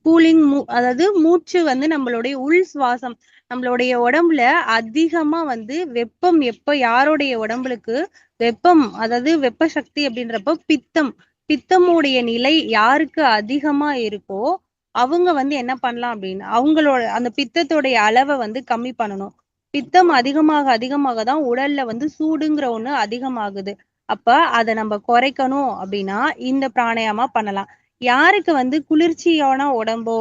S2: கூலிங் அதாவது மூச்சு வந்து நம்மளுடைய உள் சுவாசம், நம்மளுடைய உடம்புல அதிகமா வந்து வெப்பம் எப்ப யாருடைய உடம்புக்கு வெப்பம் அதாவது வெப்ப சக்தி அப்படின்றப்போ பித்தமுடைய நிலை யாருக்கு அதிகமா இருக்கோ அவங்க வந்து என்ன பண்ணலாம் அப்படின்னு அவங்களோட அந்த பித்தத்துடைய அளவை வந்து கம்மி பண்ணணும். பித்தம் அதிகமாக தான் உடல்ல வந்து சூடுங்கிற ஒண்ணு அதிகமாகுது. அப்ப அத நம்ம குறைக்கணும் அப்படின்னா இந்த பிராணாயாமா பண்ணலாம். யாருக்கு வந்து குளிர்ச்சியான உடம்போ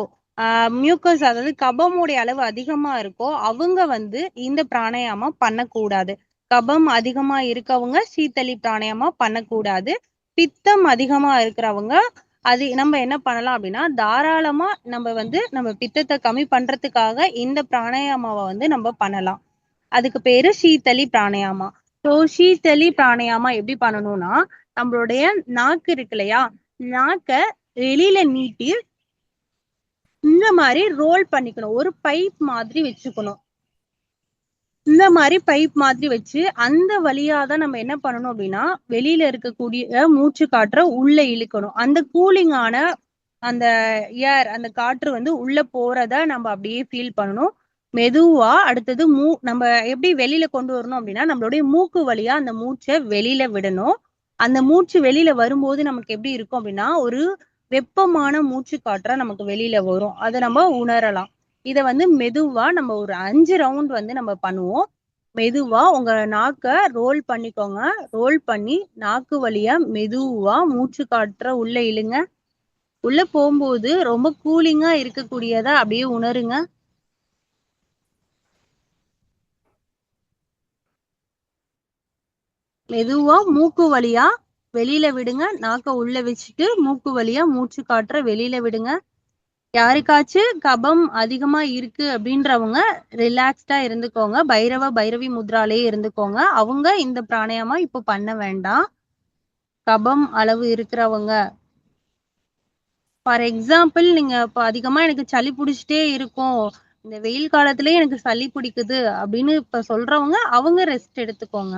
S2: மியூக்கஸ் அதாவது கபமுடைய அளவு அதிகமா இருக்கோ அவங்க வந்து இந்த பிராணாயாமா பண்ணக்கூடாது. கபம் அதிகமா இருக்கவங்க சீத்தளி பிராணாயாமா பண்ணக்கூடாது. பித்தம் அதிகமா இருக்கிறவங்க அது நம்ம என்ன பண்ணலாம் அப்படின்னா தாராளமா நம்ம வந்து நம்ம பித்தத்தை கம்மி பண்றதுக்காக இந்த பிராணாயாமாவை வந்து நம்ம பண்ணலாம். அதுக்கு பேரு சீத்தளி பிராணாயாமா. ஸோ சீத்தளி பிராணாயாமா எப்படி பண்ணணும்னா நம்மளுடைய நாக்கு இருக்கு இல்லையா, நாக்க வெளியில நீட்டி இந்த மாதிரி ரோல் பண்ணிக்கணும். ஒரு பைப் மாதிரி வச்சுக்கணும். இந்த மாதிரி பைப் மாதிரி வச்சு அந்த வழியா தான் நம்ம என்ன பண்ணணும் அப்படின்னா வெளியில இருக்கக்கூடிய மூச்சு காற்றை உள்ள இழுக்கணும். அந்த கூலிங்கான அந்த ஏர் அந்த காற்று வந்து உள்ள போறத நம்ம அப்படியே ஃபீல் பண்ணணும். மெதுவா அடுத்தது நம்ம எப்படி வெளியில கொண்டு வரணும் அப்படின்னா நம்மளுடைய மூக்கு வழியா அந்த மூச்சை வெளியில விடணும். அந்த மூச்சு வெளியில வரும்போது நமக்கு எப்படி இருக்கும் அப்படின்னா ஒரு வெப்பமான மூச்சு காற்றா நமக்கு வெளியில வரும். அதை நம்ம உணரலாம். இத வந்து மெதுவா நம்ம ஒரு 5 ரவுண்ட் வந்து நம்ம பண்ணுவோம். மெதுவா உங்க நாக்க ரோல் பண்ணிக்கோங்க. ரோல் பண்ணி நாக்கு வழியா மெதுவா மூச்சு காற்ற உள்ள இழுங்க. உள்ள போகும்போது ரொம்ப கூலிங்கா இருக்கக்கூடியதா அப்படியே உணருங்க. மெதுவா மூக்கு வழியா வெளியில விடுங்க. நாக்க உள்ள வச்சுட்டு மூக்கு வழியா மூச்சு காற்ற வெளியில விடுங்க. யாருக்காச்சும் கபம் அதிகமா இருக்கு அப்படின்றவங்க ரிலாக்ஸ்டா இருந்துக்கோங்க. பைரவி முத்ராலே இருந்துக்கோங்க. அவங்க இந்த பிராணாயாமா இப்போ பண்ண வேண்டாம். கபம் அளவு இருக்கிறவங்க ஃபார் எக்ஸாம்பிள் நீங்க இப்போ அதிகமா எனக்கு சளி பிடிச்சிட்டே இருக்கும், இந்த வெயில் காலத்திலேயே எனக்கு சளி பிடிக்குது அப்படின்னு இப்ப சொல்றவங்க அவங்க ரெஸ்ட் எடுத்துக்கோங்க.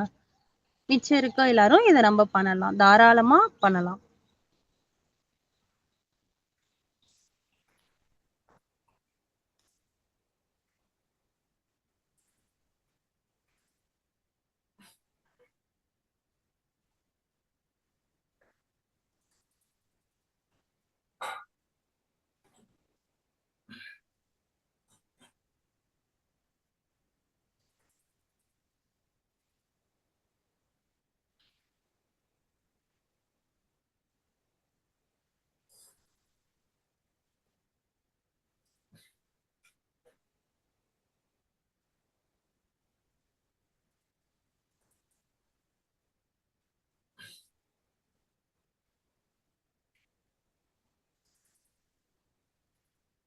S2: மிச்சம் இருக்க எல்லாரும் இதை நம்ம பண்ணலாம், தாராளமா பண்ணலாம்.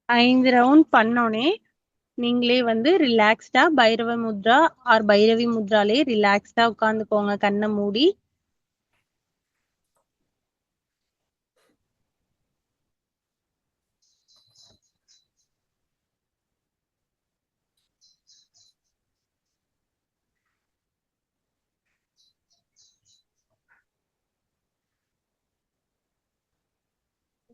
S2: ஐந்து ரவுண்ட் பண்ணோனே நீங்களே வந்து ரிலாக்ஸ்டா பைரவ முத்ரா ஆர் பைரவி முத்ராலே ரிலாக்ஸ்டா உட்காந்துக்கோங்க கண்ணை மூடி.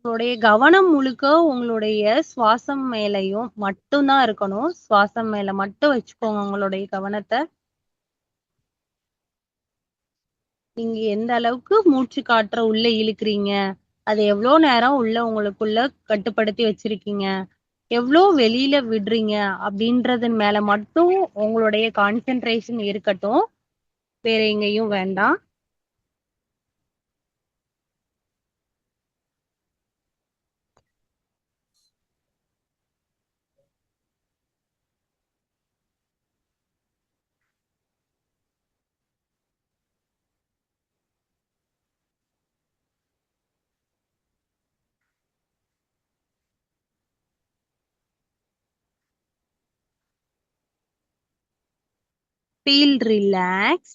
S2: உங்களுடைய கவனம் முழுக்க உங்களுடைய சுவாசம் மேலையும் மட்டும்தான் இருக்கணும். சுவாசம் மேல மட்டும் வச்சுக்கோங்க உங்களுடைய கவனத்தை. நீங்க எந்த அளவுக்கு மூச்சு காற்ற உள்ள இழுக்கிறீங்க, அது எவ்வளோ நேரம் உள்ள உங்களுக்குள்ள கட்டுப்படுத்தி வச்சிருக்கீங்க, எவ்வளோ வெளியில விடுறீங்க அப்படின்றதன் மேல மட்டும் உங்களுடைய கான்சென்ட்ரேஷன் இருக்கட்டும். வேற எங்கேயும் வேண்டாம். Feel relaxed.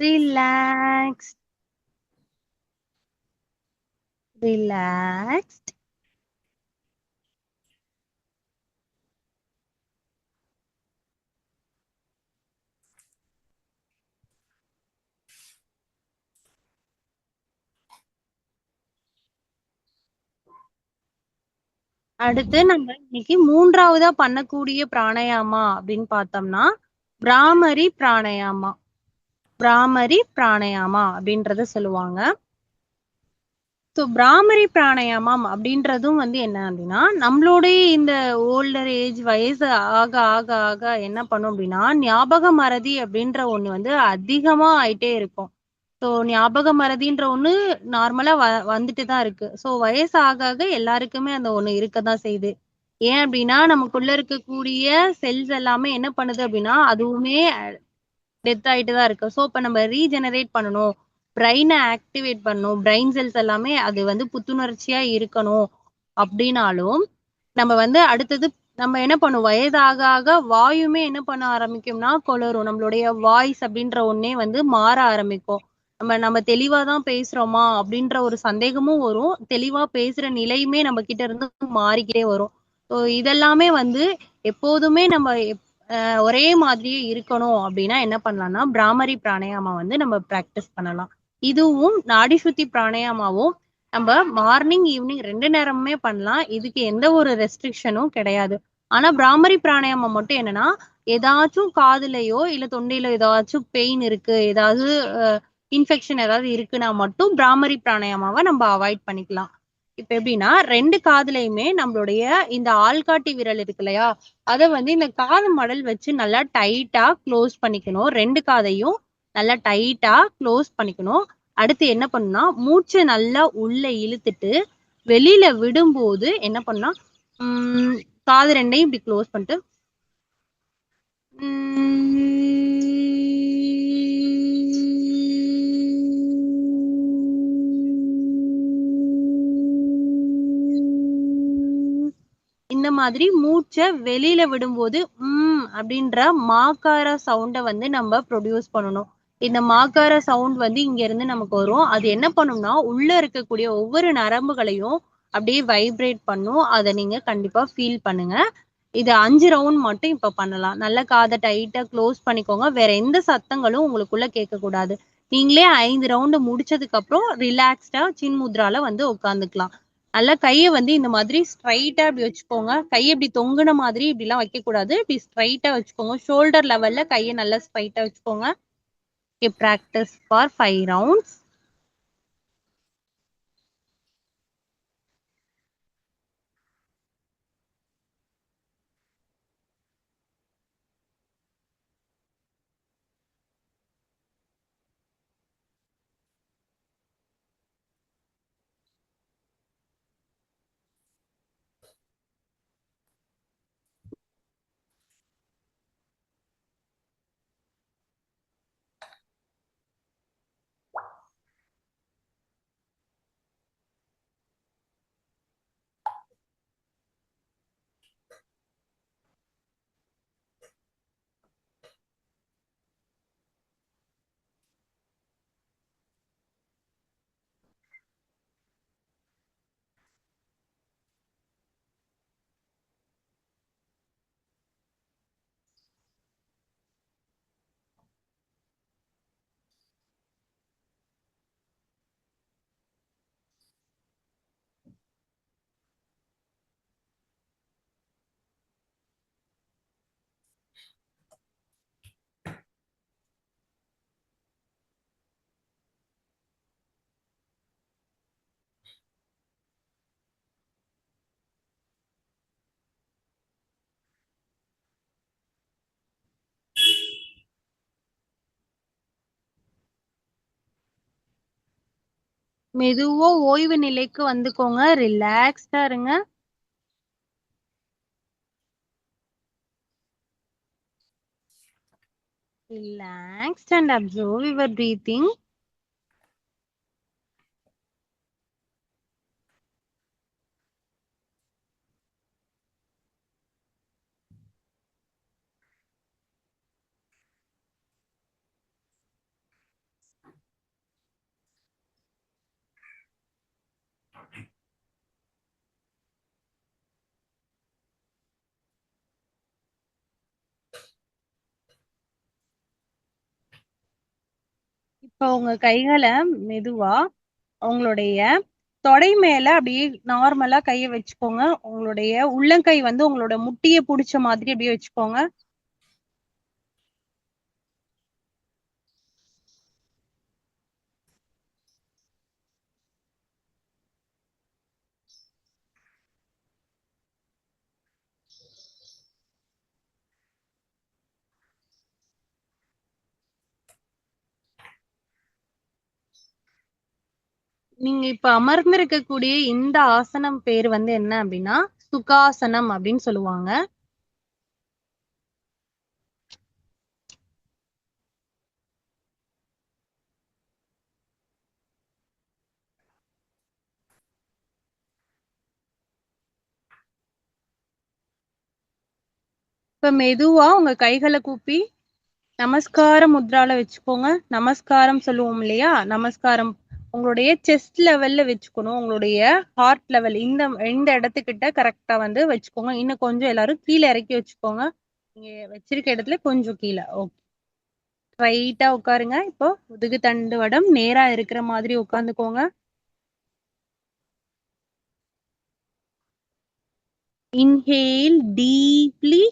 S2: Relaxed. Relaxed. அடுத்து நம்ம இன்னைக்கு மூன்றாவதா பண்ணக்கூடிய பிராணாயாமா அப்படின்னு பார்த்தோம்னா பிராமரி பிராணாயாமா. பிராமரி பிராணாயாமா அப்படின்றத சொல்லுவாங்க. ஸோ பிராமரி பிராணாயாமம் அப்படின்றதும் என்ன அப்படின்னா, நம்மளுடைய இந்த ஓல்டர் ஏஜ் வயசு ஆக ஆக ஆக என்ன பண்ணும் அப்படின்னா, ஞாபக மறதி அப்படின்ற ஒண்ணு அதிகமா ஆயிட்டே இருக்கும். ஸோ ஞாபக மறதின்ற ஒண்ணு நார்மலா வந்துட்டு தான் இருக்கு. ஸோ வயசு ஆக ஆக எல்லாருக்குமே அந்த ஒண்ணு இருக்கதான் செய்யுது. ஏன் அப்படின்னா, நமக்குள்ள இருக்கக்கூடிய செல்ஸ் எல்லாமே என்ன பண்ணுது அப்படின்னா, அதுவுமே டெத் ஆயிட்டு தான் இருக்கு. ஸோ இப்ப நம்ம ரீஜெனரேட் பண்ணணும். பிரெயின ஆக்டிவேட் பண்ணணும். பிரெயின் செல்ஸ் எல்லாமே அது புத்துணர்ச்சியா இருக்கணும் அப்படின்னாலும், நம்ம அடுத்தது நம்ம என்ன பண்ணுவோம், வயது ஆக ஆக வாயுமே என்ன பண்ண ஆரம்பிக்கும்னா கொளரும். நம்மளுடைய வாய்ஸ் அப்படின்ற ஒண்ணே மாற ஆரம்பிக்கும். நம்ம நம்ம தெளிவா தான் பேசுறோமா அப்படின்ற ஒரு சந்தேகமும் வரும். தெளிவா பேசுற நிலையுமே நம்ம கிட்ட இருந்து மாறிக்கிட்டே வரும். ஸோ இதெல்லாமே எப்போதுமே நம்ம ஒரே மாதிரியே இருக்கணும் அப்படின்னா என்ன பண்ணலாம்னா, பிராமரி பிராணாயாமா நம்ம பிராக்டிஸ் பண்ணலாம். இதுவும் நாடி சுத்தி பிராணாயாமாவும் நம்ம மார்னிங், ஈவினிங் 2 நேரமுமே பண்ணலாம். இதுக்கு எந்த ஒரு ரெஸ்ட்ரிக்ஷனும் கிடையாது. ஆனா பிராமரி பிராணாயாமம் மட்டும் என்னன்னா, ஏதாச்சும் காதுலயோ இல்ல தொண்டையில ஏதாச்சும் பெயின் இருக்கு, ஏதாவது இன்ஃபெக்ஷன் ஏதாவது இருக்குன்னா மட்டும் பிராமரி பிராணாயாமாவை நம்ம அவாய்ட் பண்ணிக்கலாம். இப்ப எப்படின்னா 2 காதுலயுமே நம்மளுடைய இந்த ஆள்காட்டி விரல் இருக்கு இல்லையா, அத இந்த காது மடல் வச்சு நல்லா டைட்டா க்ளோஸ் பண்ணிக்கணும். 2 காதையும் நல்லா டைட்டா க்ளோஸ் பண்ணிக்கணும். அடுத்து என்ன பண்ணணும்னா, மூச்ச நல்லா உள்ள இழுத்துட்டு, வெளியில விடும்போது என்ன பண்ணா, காது 2யும் இப்படி க்ளோஸ் பண்ணிட்டு இந்த மாதிரி மூச்ச வெளியில விடும்போது அப்படின்ற மாக்கார சவுண்ட நம்ம ப்ரொடியூஸ் பண்ணணும். இந்த மாக்கார சவுண்ட் இங்க இருந்து நமக்கு வரும். அது என்ன பண்ணும்னா, உள்ள இருக்கக்கூடிய ஒவ்வொரு நரம்புகளையும் அப்படியே வைப்ரேட் பண்ணும். அத நீங்க கண்டிப்பா ஃபீல் பண்ணுங்க. இது 5 ரவுண்ட் மட்டும் இப்ப பண்ணலாம். நல்லா காத டைட்டா க்ளோஸ் பண்ணிக்கோங்க. வேற எந்த சத்தங்களும் உங்களுக்குள்ள கேட்கக்கூடாது. நீங்களே 5 ரவுண்டு முடிச்சதுக்கு அப்புறம் ரிலாக்ஸ்டா சின் முத்ரால உட்காந்துக்கலாம். நல்லா கைய இந்த மாதிரி ஸ்ட்ரைட்டா இப்படி வச்சுக்கோங்க. கைய இப்படி தொங்குன மாதிரி இப்படிலாம் வைக்கக்கூடாது. இப்படி ஸ்ட்ரைட்டா வச்சுக்கோங்க. ஷோல்டர் லெவல்ல கைய நல்லா ஸ்ட்ரைட்டா வச்சுக்கோங்க. Okay, practice for 5 rounds. மெதுவா ஓய்வு நிலைக்கு வந்துக்கோங்க. ரிலாக்ஸ்டா இருங்க. Relaxed and observe your breathing. இப்போ உங்க கைகளை மெதுவா உங்களுடைய தொடை மேல அப்படியே நார்மலா கைய வச்சுக்கோங்க. உங்களுடைய உள்ளங்கை வந்து உங்களோட முட்டிய புடிச்ச மாதிரி அப்படியே வச்சுக்கோங்க. நீங்க இப்ப அமர்ந்திருக்கக்கூடிய இந்த ஆசனம் பேரு வந்து என்ன அப்படின்னா, சுகாசனம் அப்படின்னு சொல்லுவாங்க. இப்ப மெதுவா உங்க கைகள கூப்பி நமஸ்கார முத்ரால வச்சுக்கோங்க. நமஸ்காரம் சொல்லுவோம் இல்லையா? நமஸ்காரம் உங்களுடைய செஸ்ட் லெவல்ல வச்சுக்கணும். உங்களுடைய ஹார்ட் லெவல் இந்த இந்த இடத்துக்கிட்ட கரெக்ட்டா வந்து வச்சுக்கோங்க. இன்னும் கொஞ்சம் எல்லாரும் கீழ இறக்கி வச்சுக்கோங்க. நீங்க வச்சிருக்க இடத்துல கொஞ்சம் கீழ. ஓகே. ஸ்ட்ரைட்டா உட்காருங்க. இப்போ முதுகு தண்டுவடம் நேரா இருக்கிற மாதிரி உட்கார்ந்துக்கோங்க. Inhale deeply.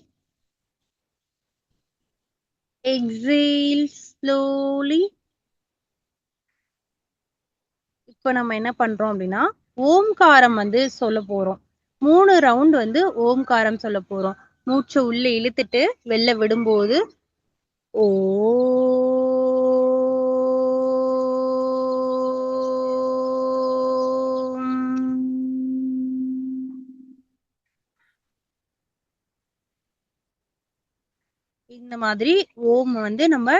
S2: Exhale slowly. இப்ப நம்ம என்ன பண்றோம் அப்படின்னா, ஓம்காரம் வந்து சொல்லப் போறோம். 3 ரவுண்ட் வந்து ஓம்காரம் சொல்லப் போறோம். மூச்ச உள்ள இழுத்துட்டு வெளில விடும்போது ஓ இந்த மாதிரி ஓம் வந்து நம்ம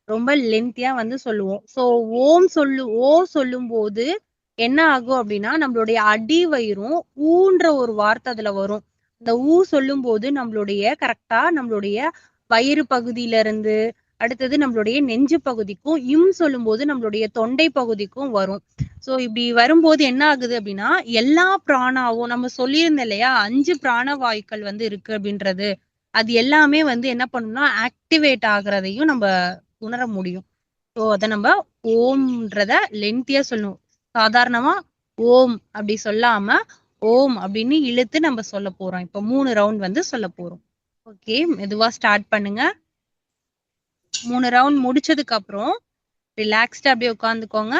S2: ரொம்ப லென்த்தியா வந்து சொல்லுவோம். ஸோ ஓ சொல்லும்போது என்ன ஆகும் அப்டின்னா, நம்மளுடைய அடி வயிறும் ஊன்ற ஒரு வார்த்தை அதுல வரும். அந்த சொல்லும்போது நம்மளுடைய வயிறு பகுதியில இருந்து, அடுத்தது நம்மளுடைய நெஞ்சு பகுதிக்கும், சொல்லும்போது நம்மளுடைய தொண்டை பகுதிக்கும் வரும். ஸோ இப்டி வரும்போது என்ன ஆகுது அப்டின்னா, எல்லா பிராணாவும் நம்ம சொல்லியிருந்தேன் இல்லையா? 5 பிராண வாயுக்கள் வந்து இருக்கு அப்டின்றது. அது எல்லாமே வந்து என்ன பண்ணும்னா, ஆக்டிவேட் ஆகுறதையும் நம்ப உணர முடியும். ஸோ அத நம்ப ஓம்ன்றத லென்த்தியா சொல்லணும். சாதாரணமா ஓம் அப்படி சொல்லாம, ஓம் அப்படின்னு இழுத்து நம்ம சொல்லப் போறோம். இப்ப 3 ரவுண்ட் வந்து சொல்லப் போறோம். ஓகே. மெதுவா ஸ்டார்ட் பண்ணுங்க. 3 ரவுண்ட் முடிச்சதுக்கு அப்புறம் ரிலாக்ஸ்டா அப்படியே உட்கார்ந்துக்கோங்க.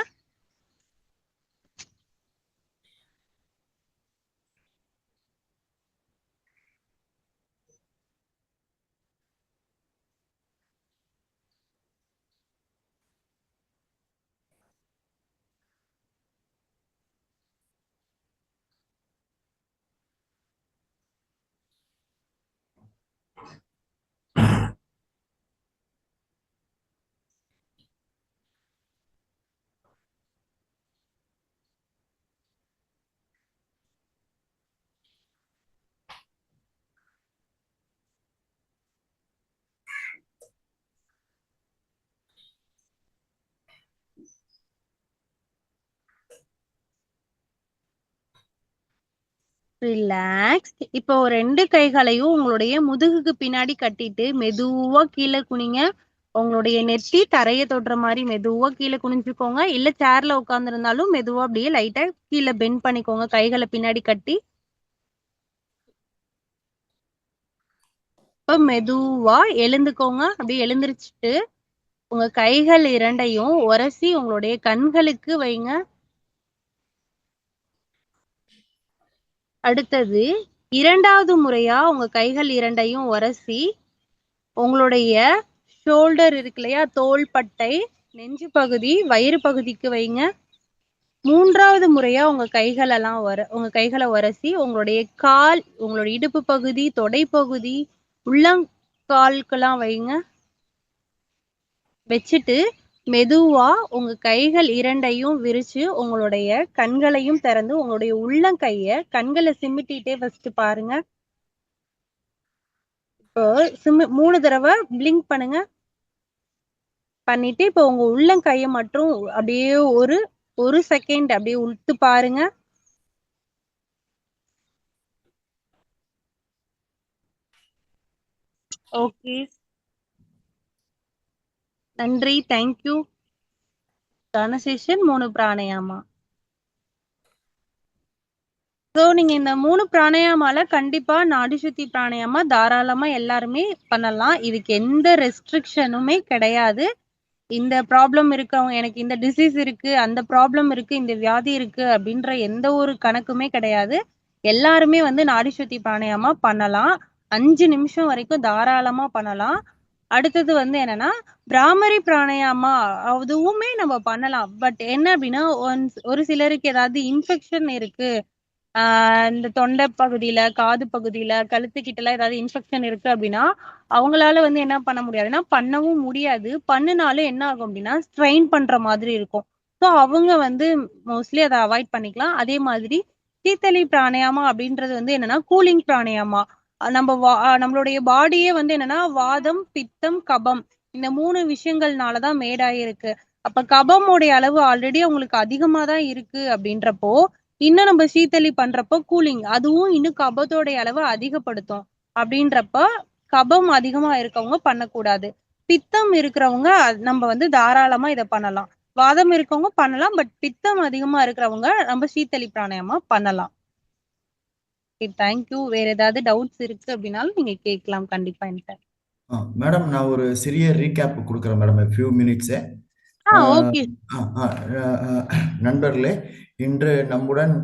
S2: ரிலாக்ஸ். இப்போ 2 கைகளையும் உங்களுடைய முதுகுக்கு பின்னாடி கட்டிட்டு மெதுவா கீழ குனிங்க. உங்களுடைய நெத்தி தரைய தொடுற மாரி மெதுவா கீழ குனிஞ்சுக்கோங்க. இல்ல சேர்ல உட்கார்ந்திருந்தாலும் மெதுவா அப்படியே லைட்டா கீழ பெண்ட் பண்ணிக்கோங்க. கைகள பின்னாடி கட்டி. இப்ப மெதுவா எழுந்துக்கோங்க. அப்படியே எழுந்திருச்சுட்டு உங்க கைகள் 2யும் உரசி உங்களுடைய கண்களுக்கு வைங்க. அடுத்தது 2வது முறையா உங்க கைகள் 2யும் உரசி உங்களுடைய ஷோல்டர் இருக்கு இல்லையா? தோள்பட்டை, நெஞ்சு பகுதி, வயிறு பகுதிக்கு வைங்க. 3வது முறையா உங்க கைகள உரசி உங்களுடைய கால், உங்களுடைய இடுப்பு பகுதி, தொடை பகுதி, உள்ளங்கால்க்கெல்லாம் வைங்க. வச்சுட்டு மெதுவா உங்க கைகள் 2யும் விரிச்சு உங்களுடைய கண்களையும் திறந்து உங்களுடைய உள்ளங்கைய கண்கள சிமிட்டிட்டே ஃபர்ஸ்ட் பாருங்க. இப்போ 3 தடவ பிளிங்க் பண்ணுங்க. பண்ணிட்டு இப்போ உங்க உள்ளங்கைய மட்டும் அப்படியே ஒரு 1 செகண்ட் அப்படியே உத்து பாருங்க. ஓகே. நன்றி. Thank you. டான செஷன் 3 பிராணயாமா. ஸோ நீங்க இந்த 3 பிராணாயாமால கண்டிப்பா நாடி சுத்தி பிராணாயாமா தாராளமா எல்லாருமே பண்ணலாம். இதுக்கு எந்த ரெஸ்ட்ரிக்ஷனுமே கிடையாது. இந்த ப்ராப்ளம் இருக்கவங்க, எனக்கு இந்த டிசீஸ் இருக்கு, அந்த ப்ராப்ளம் இருக்கு, இந்த வியாதி இருக்கு அப்படின்ற எந்த ஒரு கணக்குமே கிடையாது. எல்லாருமே வந்து நாடி சுத்தி பிராணாயாமா பண்ணலாம். 5 நிமிஷம் வரைக்கும் தாராளமா பண்ணலாம். அடுத்தது வந்து என்னன்னா, பிராமரி பிராணாயாமா அதுவுமே நம்ம பண்ணலாம். பட் என்ன அப்படின்னா, ஒரு சிலருக்கு ஏதாவது இன்ஃபெக்ஷன் இருக்கு. இந்த தொண்டை பகுதியில, காது பகுதியில, கழுத்துக்கிட்டலாம் ஏதாவது இன்ஃபெக்ஷன் இருக்கு அப்படின்னா, அவங்களால வந்து என்ன பண்ண முடியாதுன்னா, பண்ணவும் முடியாது. பண்ணுனாலும் என்ன ஆகும் அப்படின்னா, ஸ்ட்ரெயின் பண்ற மாதிரி இருக்கும். ஸோ அவங்க வந்து மோஸ்ட்லி அத அவாய்ட் பண்ணிக்கலாம். அதே மாதிரி சீத்தளி பிராணாயாமா அப்படின்றது வந்து என்னன்னா, கூலிங் பிராணாயாமா. நம்மளுடைய பாடியே வந்து என்னன்னா, வாதம், பித்தம், கபம் இந்த 3 விஷயங்கள்னால தான் மேட் ஆயிருக்கு. அப்ப கபமுடைய அளவு ஆல்ரெடி அவங்களுக்கு அதிகமா தான் இருக்கு அப்படின்றப்போ, இன்னும் நம்ம சீத்தளி பண்றப்போ கூலிங் அதுவும் இன்னும் கபத்தோடைய அளவை அதிகப்படுத்தும். அப்படின்றப்ப கபம் அதிகமா இருக்கவங்க பண்ணக்கூடாது. பித்தம் இருக்கிறவங்க நம்ம வந்து தாராளமா இதை பண்ணலாம். வாதம் இருக்கவங்க பண்ணலாம். பட் பித்தம் அதிகமா இருக்கிறவங்க நம்ம சீத்தளி பிராணாயாமா பண்ணலாம். தேங்க்யூ. வேற ஏதாவது டவுட்ஸ் இருக்கு அப்படின்னாலும் நீங்க கேட்கலாம் கண்டிப்பா என்கிட்ட.
S1: மேடம், நான் ஒரு சிறிய ரீகேப் கொடுக்குறேன் மேடம், ஃபியூ மினிட்ஸு.
S2: ஓகே.
S1: நண்பர்களே, இன்று நம்முடன்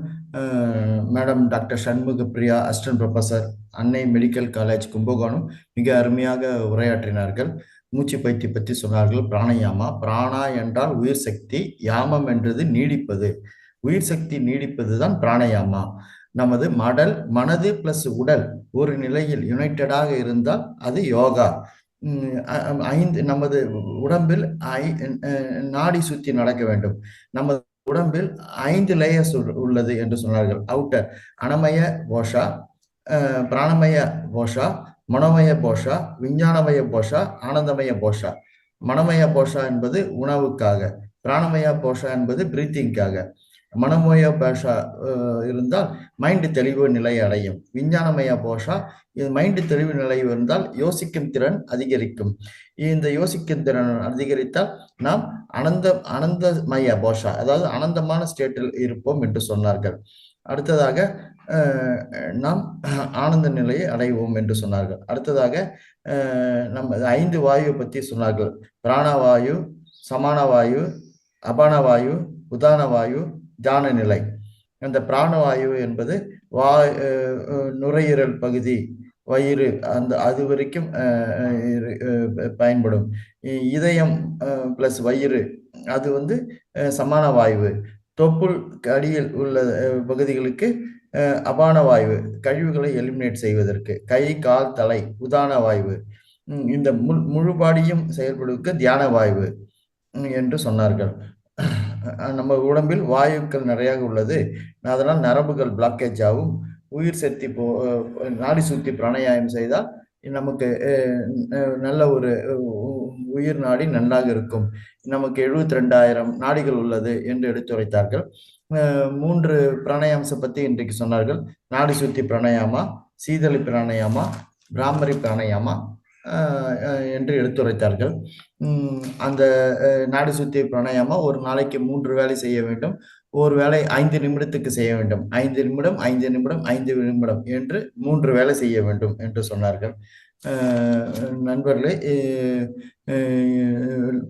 S1: madam doctor Shanmuga Priya, assistant professor, அன்னை மெடிக்கல் காலேஜ் கும்பகோணம், மிக அருமையாக உரையாற்றினார்கள். மூச்சு பயிற்சி பற்றி சொன்னார்கள். பிராணாயாமா, பிராணா என்றால் உயிர் சக்தி, யாமம் என்றது நீடிப்பது. உயிர் சக்தி நீடிப்பது தான் பிராணாயாமா. நமது மனது பிளஸ் உடல் ஒரு நிலையில் யுனைட்டடாக இருந்தால் அது யோகா. நமது உடம்பில் நாடி சுத்தி நடக்க வேண்டும். நமது உடம்பில் 5 லேயர்ஸ் உள்ளது என்று சொன்னார்கள். அவுட்டர் அனமய போஷா, பிராணமய போஷா, மனோமய போஷா, விஞ்ஞானமய போஷா, ஆனந்தமய போஷா. மனமய போஷா என்பது உணவுக்காக, பிராணமய போஷா என்பது பிரீத்திங்காக, மனோமய போஷா இருந்தால் மைண்ட் தெளிவு நிலை அடையும். விஞ்ஞானமய போஷா, இது மைண்ட் தெளிவு நிலை இருந்தால் யோசிக்கும் திறன் அதிகரிக்கும். இந்த யோசிக்கும் திறன் அதிகரித்தால் நாம் அனந்தமய போஷா, அதாவது அனந்தமான ஸ்டேட்டில் இருப்போம் என்று சொன்னார்கள். அடுத்ததாக நாம் ஆனந்த நிலையை அடைவோம் என்று சொன்னார்கள். அடுத்ததாக நம்ம 5 வாயுவை பற்றி சொன்னார்கள். பிராணவாயு, சமானவாயு, அபானவாயு, உதானவாயு, தியான நிலை. அந்த பிராணவாயு என்பது நுரையீரல் பகுதி, வயிறு, அது வரைக்கும் பயன்படும். இதயம் பிளஸ் வயிறு அது வந்து சமான வாயு. தொப்புள் அடியில் உள்ள பகுதிகளுக்கு அபான வாயு, கழிவுகளை எலிமினேட் செய்வதற்கு. கை, கால், தலை உதான வாயு. இந்த முழு பாடியும் செயல்படுவதற்கு தியான வாயு என்று சொன்னார்கள். நம்ம உடம்பில் வாயுக்கள் நிறைய உள்ளது, அதனால் நரம்புகள் பிளாக்கேஜ் ஆகும். உயிர் சக்தி நாடி சுத்தி பிராணாயாமம் செய்தால் நமக்கு நல்ல ஒரு உயிர் நாடி நன்றாக இருக்கும். நமக்கு 72,000 நாடிகள் உள்ளது என்று எடுத்துரைத்தார்கள். 3 பிராணாயாமத்தை பற்றி இன்றைக்கு சொன்னார்கள். நாடி சுத்தி பிராணாயாமா, சீதளி பிராணாயாமா, பிராமரி பிராணாயாமா என்று எடுத்துரைத்தார்கள். அந்த நாடி சுத்தி பிராணாயாமா ஒரு நாளைக்கு 3 வேளை செய்ய வேண்டும். ஒரு வேளை 5 நிமிடத்துக்கு செய்ய வேண்டும். 5 நிமிடம் 5 நிமிடம் 5 நிமிடம் என்று 3 வேளை செய்ய வேண்டும் என்று சொன்னார்கள். நண்பர்களே,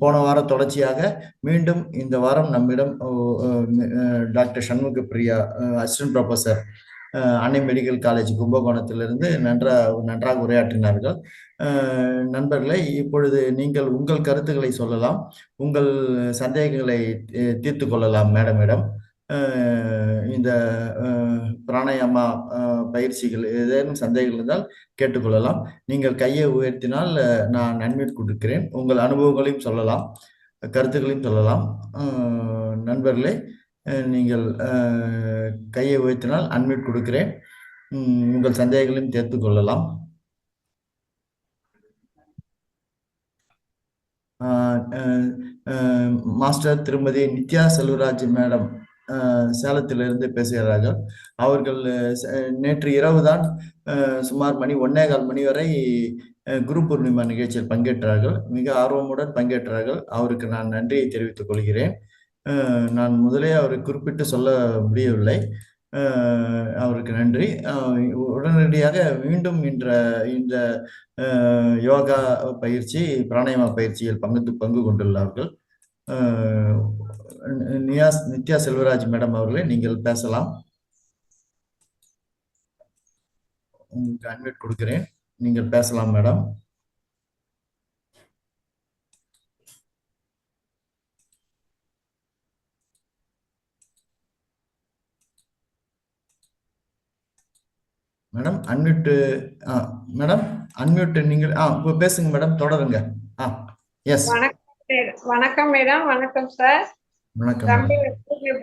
S1: போன வாரம் தொடர்ச்சியாக மீண்டும் இந்த வாரம் நம்மிடம் doctor Shanmuga Priya, assistant professor, அன்னை மெடிக்கல் காலேஜ் கும்பகோணத்திலிருந்து நன்றாக உரையாற்றினார்கள். நண்பர்களே, இப்பொழுது நீங்கள் உங்கள் கருத்துக்களை சொல்லலாம், உங்கள் சந்தேகங்களை தீர்த்து கொள்ளலாம் மேடமிடம். இந்த பிராணாயாமா பயிற்சிகள் ஏதேனும் சந்தேகங்கள் இருந்தால் கேட்டுக்கொள்ளலாம். நீங்கள் கையை உயர்த்தினால் நான் அன்மியூட் கொடுக்கிறேன். உங்கள் அனுபவங்களையும் சொல்லலாம், கருத்துக்களையும் சொல்லலாம். நண்பர்களே, நீங்கள் கையை உயர்த்தினால் அன்மியூட் கொடுக்கிறேன். உங்கள் சந்தேகங்களையும் தீர்த்து கொள்ளலாம். மாஸ்டர் திருமதி நித்யா செல்வராஜ் மேடம் சேலத்திலிருந்து பேசுகிறார்கள். அவர்கள் நேற்று இரவு தான் சுமார் 1:15 மணி வரை குரு பூர்ணிமா நிகழ்ச்சியில் பங்கேற்றார்கள். மிக ஆர்வமுடன் பங்கேற்றார்கள். அவருக்கு நான் நன்றியை தெரிவித்துக் கொள்கிறேன். நான் முதலே அவரை குறிப்பிட்டு சொல்ல முடியவில்லை. அவருக்கு நன்றி. உடனடியாக மீண்டும் இந்த யோகா பயிற்சி, பிராணாயாம பயிற்சியில் பங்கு கொண்டுள்ளார்கள். நித்யா செல்வராஜ் மேடம் அவர்களே, நீங்கள் பேசலாம். உங்களுக்கு அன்மியூட் கொடுக்கிறேன், நீங்கள் பேசலாம் madam. Madam unmute. Madam unmute. நீங்கள் பேசுங்க மேடம், தொடருங்க. எஸ்.
S3: வணக்கம் மேடம். வணக்கம் சார்.
S1: வணக்கம்.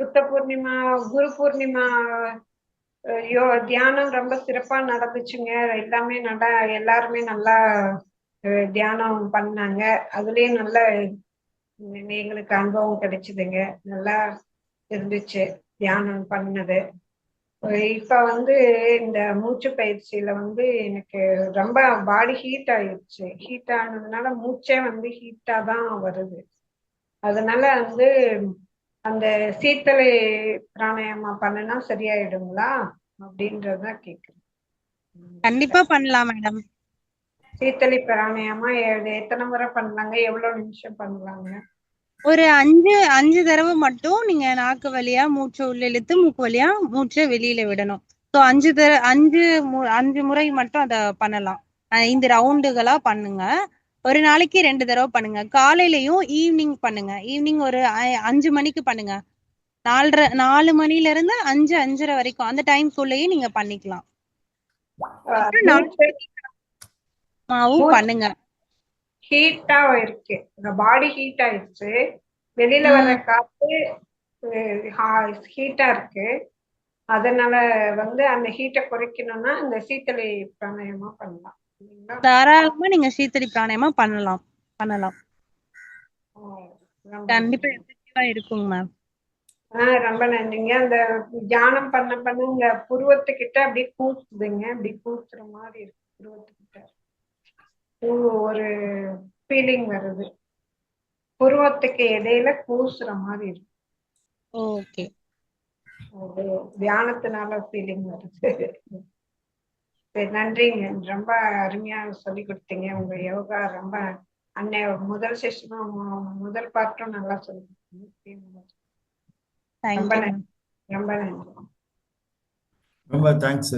S3: புத்த பூர்ணிமா, குரு பூர்ணிமா தியானம் ரொம்ப சிறப்பா நடந்துச்சுங்க. எல்லாமே நல்லா, எல்லாருமே நல்லா தியானம் பண்ணாங்க. அதுலயும் நல்ல எங்களுக்கு அனுபவம் கிடைச்சதுங்க. நல்லா இருந்துச்சு தியானம் பண்ணது. இப்ப இந்த மூச்சு பயிற்சியில எனக்கு ரொம்ப பாடி ஹீட் ஆயிடுச்சு. ஹீட் ஆனதுனால மூச்சே ஹீட்டா தான் வருது. அதனால அந்த சீத்தலை பிராணாயாமா பண்ணுனா சரியாயிடுங்களா அப்படின்றத கேக்குறேன்.
S2: கண்டிப்பா பண்ணலாம் மேடம்.
S3: சீத்தலை பிராணாயாமா எத்தனை முறை பண்ணலாங்க? எவ்வளவு நிமிஷம் பண்ணலாங்க?
S2: ஒரு 5 தடவை மட்டும் நீங்க நாக்கு வழியா மூச்சை உள்ள இழுத்து மூக்கு வழியா மூச்சை வெளியில விடணும். ஸோ 5 முறை மட்டும் அதை பண்ணலாம். 5 ரவுண்டுகளா பண்ணுங்க. ஒரு நாளைக்கு 2 தடவை பண்ணுங்க. காலையிலயும் ஈவினிங் பண்ணுங்க. ஈவினிங் ஒரு 5 மணிக்கு பண்ணுங்க. 4 மணில இருந்து 5:30 வரைக்கும் அந்த டைம்குள்ளேயே நீங்க பண்ணிக்கலாம். பண்ணுங்க.
S3: ஹீட்டா இருக்கு, பாடி ஹீட் ஆயிடுச்சு. வெளியில வர காத்து ஹீட்டா இருக்கு. அதனால அந்த ஹீட்டை குறைக்கணும்னா இந்த சீத்தலை பிராணாயாமா பண்ணலாம்.
S2: தாராளமா நீங்க சீத்தலை பிராணாயாமா பண்ணலாம். கண்டிப்பா எஃபெக்டிவா இருக்குங்க மேம்.
S3: ரொம்ப நன்றிங்க. அந்த தியானம் பண்ண இங்க புருவத்துக்கிட்ட அப்படியே கூசுதுங்க. அப்படி கூசுற மாதிரி இருக்கு. புருவத்துக்கிட்ட ஒரு ஃபீலிங் வருது. புருவத்துக்கு இடையில கூசுற மாதிரி இருக்கு.
S2: ஓகே.
S3: தியானத்தினால ஃபீலிங் வருது. சரி, நன்றிங்க. ரொம்ப அருமையா சொல்லி கொடுத்தீங்க. உங்க யோகா ரொம்ப முதல் செஷனும் முதல் பார்ட்டும் நல்லா சொல்லி கொடுத்தீங்க. ரொம்ப நன்றி.
S1: ரொம்ப தேங்க்ஸ்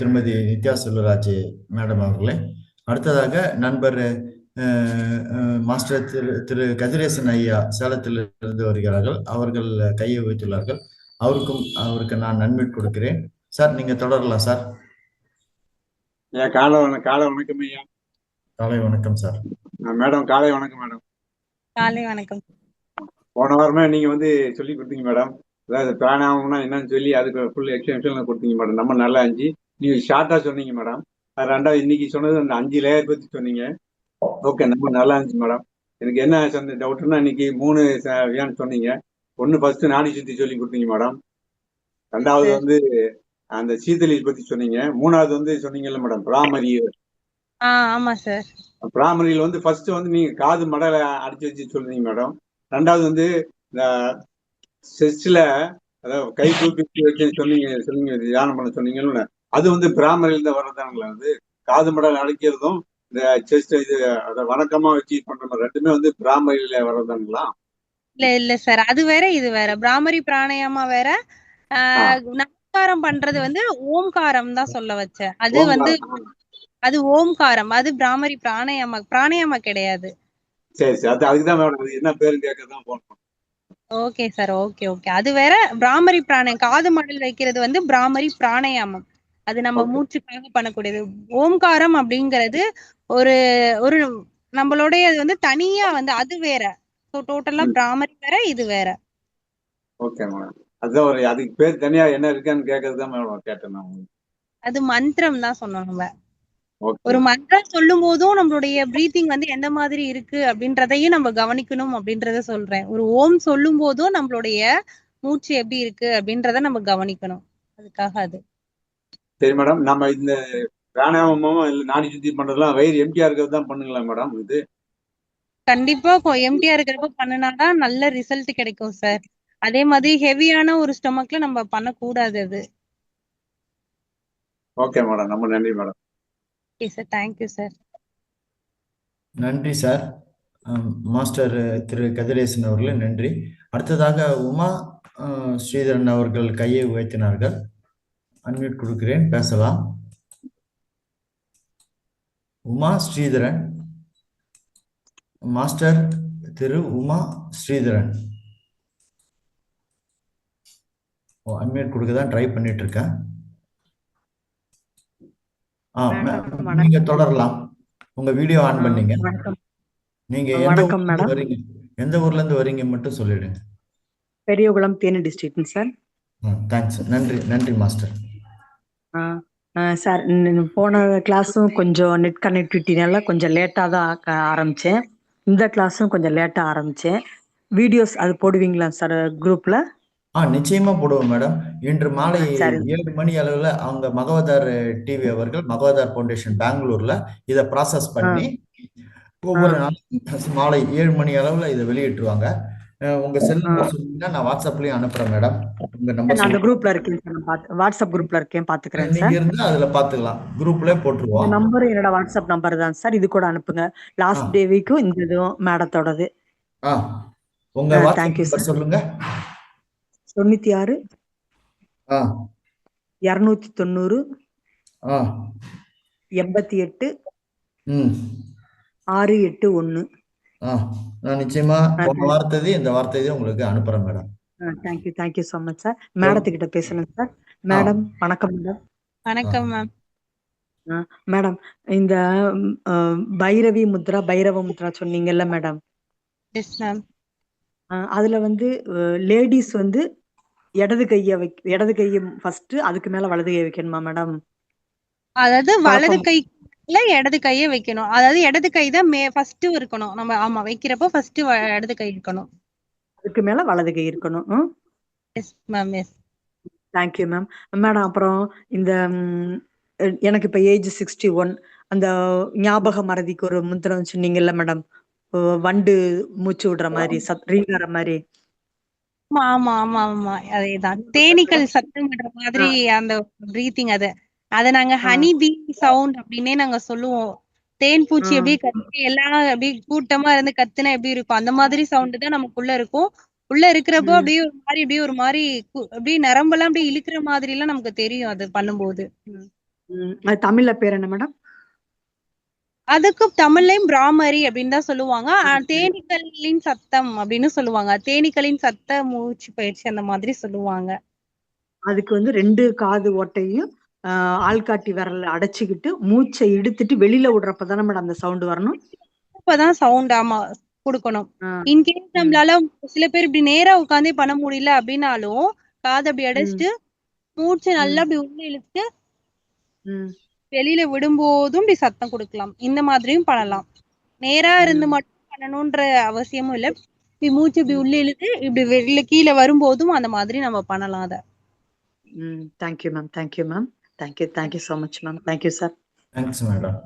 S1: திருமதி நித்யா செல்வராஜ் மேடம் அவர்களே. அடுத்ததாக நண்பர் மாஸ்டர் திரு கதிரேசன் ஐயா சேலத்தில் இருந்து வருகிறார்கள். அவர்கள் கையை வைத்துள்ளார்கள். அவருக்கு நான் அன்மியூட் கொடுக்கிறேன். சார், நீங்க தொடரலாம் சார்.
S4: காலை வணக்கம் ஐயா.
S1: காலை வணக்கம் சார்.
S4: மேடம் காலை வணக்கம் மேடம்.
S2: காலை வணக்கம்.
S4: போன வாரமே நீங்க சொல்லி கொடுத்தீங்க மேடம். அதாவது பிராணாயாமம்னா என்னன்னு சொல்லி அதுக்கு ஃபுல் எக்ஸ்பிளேஷன் கொடுத்தீங்க மேடம். நம்ம நல்லா இருந்துச்சு. நீங்க ஷார்ட்டா சொன்னீங்க மேடம். அது ரெண்டாவது இன்னைக்கு சொன்னது அந்த 5 லேயர் பத்தி சொன்னீங்க. ஓகே, நம்ம நல்லா இருந்துச்சு மேடம். எனக்கு என்ன டவுட்னா இன்னைக்கு 3 வியான்னு சொன்னீங்க. ஒன்னு ஃபர்ஸ்ட் நாடி சுத்தி சொல்லி கொடுத்தீங்க மேடம். ரெண்டாவது அந்த சீதலி பத்தி சொன்னீங்க. மூணாவது சொன்னீங்கல்ல மேடம் பிராமரி.
S2: ஆமா சார்.
S4: பிராமரியில ஃபர்ஸ்ட் நீங்க காது மடலை அடிச்சு வச்சு சொல்றீங்க மேடம். ரெண்டாவது இந்த செஸ்ட்ல அதாவது கை கூப்பி வச்சு சொன்னீங்க தியானம் பண்ண சொன்னீங்கன்னு. அது பிராமரியில தான் வர்றதாங்களா? காது மடல் அடைக்கிறதும் இந்த செஸ்ட் இது அதை வணக்கமா வச்சு பண்ற மாதிரி ரெண்டுமே பிராமரியில வர்றதாங்களா?
S2: இல்ல சார், அது வேற இது வேற. பிராமரி பிராணாயாமா வேற. நமஸ்காரம் பண்றது ஓம்காரம் தான் சொல்ல வச்சேன். அது ஓம்காரம். அது பிராமரி பிராணாயாமா கிடையாது.
S4: சரி சரி, அதுக்குதான் மேடம் என்ன பேரு கேட்கறதான் போன் பண்ணேன்.
S2: Okay sir, okay. அது வேற. பிராமரி பிராணாயம் காது மடல் வைக்கிறது பிராமரி பிராணாயாமம். அது நம்ம மூச்சுக்காக பண்ணக்கூடியது. ஓம்காரம் அப்படிங்கிறது ஒரு ஒரு நம்மளுடைய தனியா அது வேற. டோட்டலா பிராமரி வேற, இது வேற.
S4: Okay madam. அதுதான் அதுக்கு பேர் தனியா என்ன இருக்கான்னு கேட்கறதுதான் மேடம் கேட்டேன்.
S2: அது மந்திரம் தான் சொன்னோம் நம்ம. ஒரு மந்திரம் சொல்லும் போதும் நம்மளுடைய பிரீத்திங் எந்த மாதிரி இருக்கு அப்படின்றதையும் நம்ம கவனிக்கணும் அப்படின்றத சொல்றேன். ஒரு ஓம் சொல்லும் போதும் நம்மளுடைய மூச்சு எப்படி இருக்கு அப்படின்றத நம்ம கவனிக்கணும். அதுக்காக அது.
S4: சரி மேடம், நம்ம இந்த பிராணாயாமமும் இல்ல நாடி சுத்தி பண்றதுலாம் வயிறு எம்டியா இருக்கிறது தான் பண்ணுங்களா மேடம்? இது
S2: கண்டிப்பா எம்டியா இருக்கிறப்ப பண்ணினாதான் நல்ல ரிசல்ட் கிடைக்கும் சார். அதே மாதிரி ஹெவியான ஒரு ஸ்டொமக்ல நம்ம பண்ணக்கூடாது. அது
S4: ஓகே மேடம், ரொம்ப நன்றி madam.
S2: Okay sir, thank you sir.
S1: நன்றி சார். மாஸ்டர் திரு கதிரேசன் அவர்களே நன்றி. அடுத்ததாக உமா ஸ்ரீதரன் அவர்கள் கையை உயர்த்தினார்கள். அன்மியூட் கொடுக்கிறேன், பேசலாம். உமா ஸ்ரீதரன், மாஸ்டர் திரு உமா ஸ்ரீதரன். அன்மியூட் கொடுக்க தான் ட்ரை பண்ணிட்டு இருக்கேன். நீங்க தொடரலாம். உங்க வீடியோ ஆன் பண்ணீங்க. நீங்க எந்த ஊர்ல இருந்து வரீங்க மட்டும் சொல்லிடுங்க.
S5: Periyakulam, Theni district sir.
S1: Thanks. நன்றி மாஸ்டர்.
S5: சார், போன கிளாஸும் கொஞ்சம் நெட் கனெக்டிவிட்டினால கொஞ்சம் லேட்டாக தான் ஆரம்பித்தேன். இந்த கிளாஸும் கொஞ்சம் லேட்டாக ஆரம்பித்தேன். வீடியோஸ் அது போடுவீங்களா சார் குரூப்ல?
S1: நிச்சயமா போடுவோம் மேடம். இன்று மாலை 7 மணி அளவில் அவங்க மகவதார் டிவி அவர்கள், மகவதார் ஃபவுண்டேஷன் பெங்களூர்ல இதை ப்ராசஸ் பண்ணி ஒவ்வொரு நாளும் மாலை 7 மணி அளவில் இதை வெளியிட்டுருவாங்க. உங்க செல் நம்பர் சொன்னீங்கன்னா நான் வாட்ஸ்அப்லயும் அனுப்புறேன் மேடம். உங்க நம்பர்
S5: அந்த குரூப்ல இருக்கேன் சார், வாட்ஸ்அப் குரூப்ல இருக்கேன், பாத்துக்கிறேன்.
S1: நீங்க இருந்தா அதுல பாத்துக்கலாம், குரூப்ல போட்டுருவோம்.
S5: நம்பர் என்னோட வாட்ஸ்அப் நம்பர் தான் சார், இது கூட அனுப்புங்க. லாஸ்ட் டே வீக்கும் இந்த இதுவும் மேடத்தோடது.
S1: உங்க வாட்ஸ்அப் நம்பர் சொல்லுங்க.
S5: 96 290 88 681.
S1: நான் நிச்சயமா போன வார்த்தை இந்த வார்த்தையை உங்களுக்கு அனுப்புறேன் madam.
S5: Thank you so much sir. மேடத்துக்கிட்ட பேசணும் சார். மேடம் வணக்கம் மேடம்.
S2: வணக்கம் மேம்.
S5: மேடம், இந்த பைரவ முத்ரா சொன்னீங்கல்ல மேடம்?
S2: Yes ma'am.
S5: அதுல வந்து லேடிஸ் வந்து இடது கையை ஃபர்ஸ்ட், அதுக்கு மேல வலது கை வைக்கணுமா மேடம்?
S2: அதாவது வலது கையில இடது கையை வைக்கணும். அதாவது இடது கை தான் ஃபர்ஸ்ட் இருக்கணும். நம்ம ஆமா வைக்கிறப்போ ஃபர்ஸ்ட் இடது கை இருக்கணும், அதுக்கு
S5: மேல வலது கை இருக்கணும்.
S2: Yes ma'am, yes.
S5: Thank you ma'am. Madam, அப்புறம் இந்த எனக்கு இப்ப ஏஜ் 61. அந்த ஞாபக மறதிக்கு ஒரு முத்திரம் சொன்னீங்கல்ல மேடம், வண்டு மூச்சு விடுற மாதிரி, ரீங்கற மாதிரி.
S2: ஆமா ஆமா ஆமா, அதேதான். தேனீக்கள் சத்தம் விடுற மாதிரி அந்த பிரீத்திங், அத நாங்க ஹனி பீ சவுண்ட் அப்படின்னே நாங்க சொல்லுவோம். தேன் பூச்சி எப்படி கத்தி எல்லாம் அப்படியே கூட்டமா இருந்து கத்துனா எப்படி இருக்கும், அந்த மாதிரி சவுண்ட் தான் நமக்குள்ள இருக்கும். உள்ள இருக்கிறப்போ அப்படியே ஒரு மாதிரி அப்படியே நரம்பெல்லாம் அப்படியே இழுக்கிற மாதிரி எல்லாம் நமக்கு தெரியும் அது பண்ணும்போது.
S5: தமிழ்ல பேர் என்ன மேடம்?
S2: அதுக்கு தமிழ்லயும் பிராமரி அப்படின்னு தான் சொல்லுவாங்க. தேனீக்களின் சத்தம் அப்படின்னு சொல்லுவாங்க. தேனீக்களின் சத்த மூச்சு பயிற்சி அந்த மாதிரி சொல்லுவாங்க.
S5: அதுக்கு வந்து 2 காது ஓட்டையும் ஆள்காட்டி விரல்ல அடைச்சுக்கிட்டு மூச்சை இழுத்துட்டு வெளியில விடுறப்பதானே மேடம் அந்த சவுண்ட் வரணும்?
S2: அப்பதான் சவுண்ட் ஆமா கொடுக்கணும். இன்கேஸ் நம்மளால சில பேர் இப்படி நேரா உட்காந்தே பண்ண முடியல அப்படின்னாலும் காது அப்படி அடைச்சிட்டு மூச்சு நல்லா அப்படி உள்ள இழுத்து வெளியில விடும்போதும் இப்படி சத்தம் கொடுக்கலாம். இந்த மாதிரியும் பண்ணலாம். நேரா இருந்து மட்டும் பண்ணணும்ன்ற அவசியமும் இல்ல. இப்படி மூச்சு இப்படி உள்ள இழுத்து இப்படி வெளியில கீழே வரும்போதும் அந்த மாதிரி நம்ம பண்ணலாம். அத
S5: thank you ma'am. Thank you so much ma'am. Thank you sir.
S1: Thanks madam.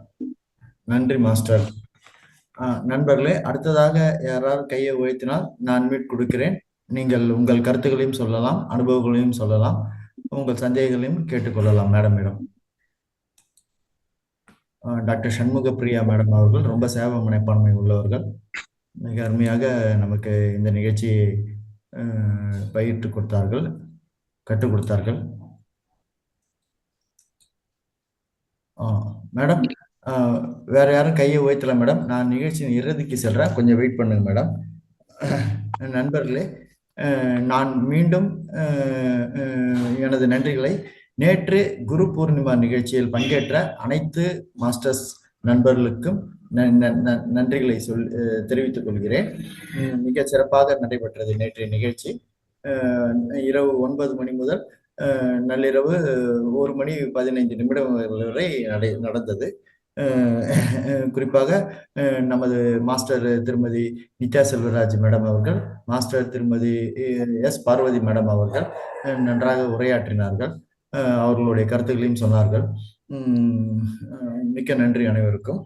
S1: நன்றி மாஸ்டர். நண்பர்களே, அடுத்ததாக யாராவது கையை உயர்த்தினால் நான் அன்மியூட் கொடுக்கிறேன். நீங்கள் உங்கள் கருத்துக்களையும் சொல்லலாம், அனுபவங்களையும் சொல்லலாம், உங்கள் சந்தேகங்களையும் கேட்டுக்கொள்ளலாம். Madam doctor Shanmuga Priya madam அவர்கள் ரொம்ப சேவை மனப்பான்மை உள்ளவர்கள். மிக அருமையாக நமக்கு இந்த நிகழ்ச்சியை கற்றுக் கொடுத்தார்கள். மேடம், வேற யாரும் கையை உயர்த்தல மேடம். நான் நிகழ்ச்சியின் இறுதிக்கு செல்றேன், கொஞ்சம் வெயிட் பண்ணுங்க மேடம். நண்பர்களே, நான் மீண்டும் எனது நன்றிகளை, நேற்று குரு பூர்ணிமா நிகழ்ச்சியில் பங்கேற்ற அனைத்து மாஸ்டர்ஸ் நண்பர்களுக்கும் நன்றிகளை தெரிவித்துக் கொள்கிறேன். மிக சிறப்பாக நடைபெற்றது நேற்றைய நிகழ்ச்சி. இரவு 9 மணி முதல் நள்ளிரவு 1 மணி 15 நிமிடம் வரை நடந்தது. குறிப்பாக நமது மாஸ்டர் திருமதி நித்யா செல்வராஜ் மேடம் அவர்கள், மாஸ்டர் திருமதி எஸ் பார்வதி மேடம் அவர்கள் நன்றாக உரையாற்றினார்கள். அவர்களுடைய கருத்துக்களையும் சொன்னார்கள். மிக்க நன்றி அனைவருக்கும்.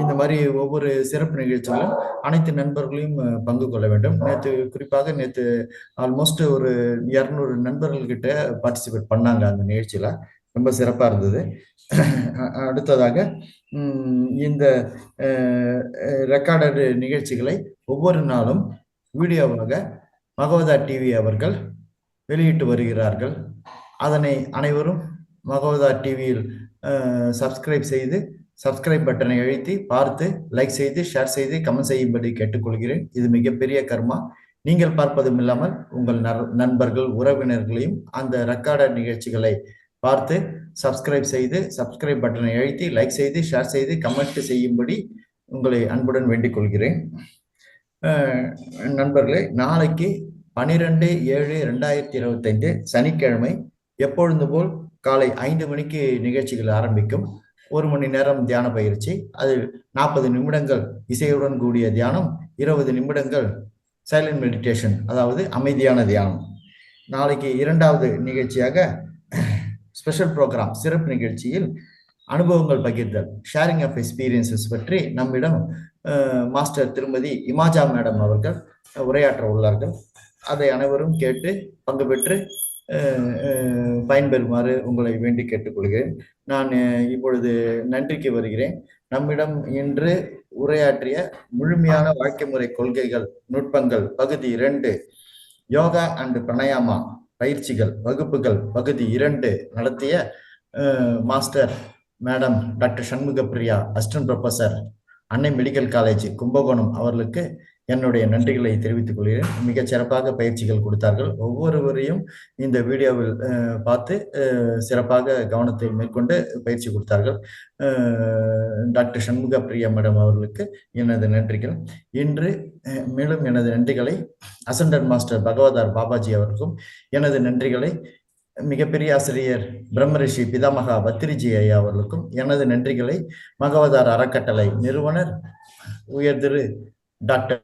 S1: இந்த மாதிரி ஒவ்வொரு சிறப்பு நிகழ்ச்சிகளும் அனைத்து நண்பர்களையும் பங்கு கொள்ள வேண்டும். நேற்று ஆல்மோஸ்ட் ஒரு 200 நண்பர்கள் கிட்ட பார்ட்டிசிபேட் பண்ணாங்க அந்த நிகழ்ச்சியில. ரொம்ப சிறப்பாக இருந்தது. அடுத்ததாக இந்த ரெக்கார்டட் நிகழ்ச்சிகளை ஒவ்வொரு நாளும் வீடியோவாக மகவதா டிவி அவர்கள் வெளியிட்டு வருகிறார்கள். அதனை அனைவரும் மகவதா டிவியில் சப்ஸ்கிரைப் செய்து சப்ஸ்கிரைப் பட்டனை அழுத்தி பார்த்து லைக் செய்து ஷேர் செய்து கமெண்ட் செய்யும்படி கேட்டுக்கொள்கிறேன். இது மிகப்பெரிய கர்மா. நீங்கள் பார்ப்பதும் இல்லாமல் உங்கள் நண்பர்கள் உறவினர்களையும் அந்த ரெக்கார்டட் நிகழ்ச்சிகளை பார்த்து சப்ஸ்கிரைப் செய்து சப்ஸ்கிரைப் பட்டனை அழுத்தி லைக் செய்து ஷேர் செய்து கமெண்ட் செய்யும்படி உங்களை அன்புடன் வேண்டிக் கொள்கிறேன். நண்பர்களே, நாளைக்கு 12/7/2025 சனிக்கிழமை எப்பொழுது போல் காலை 5 மணிக்கு நிகழ்ச்சிகள் ஆரம்பிக்கும். 1 மணி நேரம் தியான பயிற்சி, அதில் 40 நிமிடங்கள் இசையுடன் கூடிய தியானம், 20 நிமிடங்கள் சைலண்ட் மெடிடேஷன், அதாவது அமைதியான தியானம். நாளைக்கு 2வது நிகழ்ச்சியாக ஸ்பெஷல் ப்ரோக்ராம் சிறப்பு நிகழ்ச்சியில் அனுபவங்கள் பகிர்தல், ஷேரிங் ஆஃப் எக்ஸ்பீரியன்சஸ் பற்றி நம்மிடம் மாஸ்டர் திருமதி இமாஜா மேடம் அவர்கள் உரையாற்ற உள்ளார்கள். அதை அனைவரும் கேட்டு பங்கு பெற்று பயன்பெறுமாறு உங்களை வேண்டி கேட்டுக்கொள்கிறேன். நான் இப்பொழுது நன்றிக்கு வருகிறேன். நம்மிடம் இன்று உரையாற்றிய முழுமையான வாழ்க்கை முறை கொள்கைகள் நுட்பங்கள் பகுதி 2 யோகா அண்ட் பிரணயாமா பயிற்சிகள் வகுப்புகள் பகுதி 2 நடத்திய master madam doctor Shanmuga Priya, assistant professor, அன்னை மெடிக்கல் காலேஜ் கும்பகோணம் அவர்களுக்கு என்னுடைய நன்றிகளை தெரிவித்துக் கொள்கிறேன். மிகச் சிறப்பாக பயிற்சிகள் கொடுத்தார்கள். ஒவ்வொருவரையும் இந்த வீடியோவில் பார்த்து சிறப்பாக கவனத்தை மேற்கொண்டு பயிற்சி கொடுத்தார்கள். டாக்டர் சண்முக பிரியா மேடம் அவர்களுக்கு எனது நன்றிகள். இன்று மேலும் எனது நன்றிகளை அசண்டன்ட் மாஸ்டர் பகவதார் பாபாஜி அவருக்கும் எனது நன்றிகளை மிகப்பெரிய ஆசிரியர் பிரம்மரிஷி பிதாமகா பத்திரிஜி ஐயா அவர்களுக்கும் எனது நன்றிகளை மகவதார் அறக்கட்டளை நிறுவனர் உயர் டாக்டர்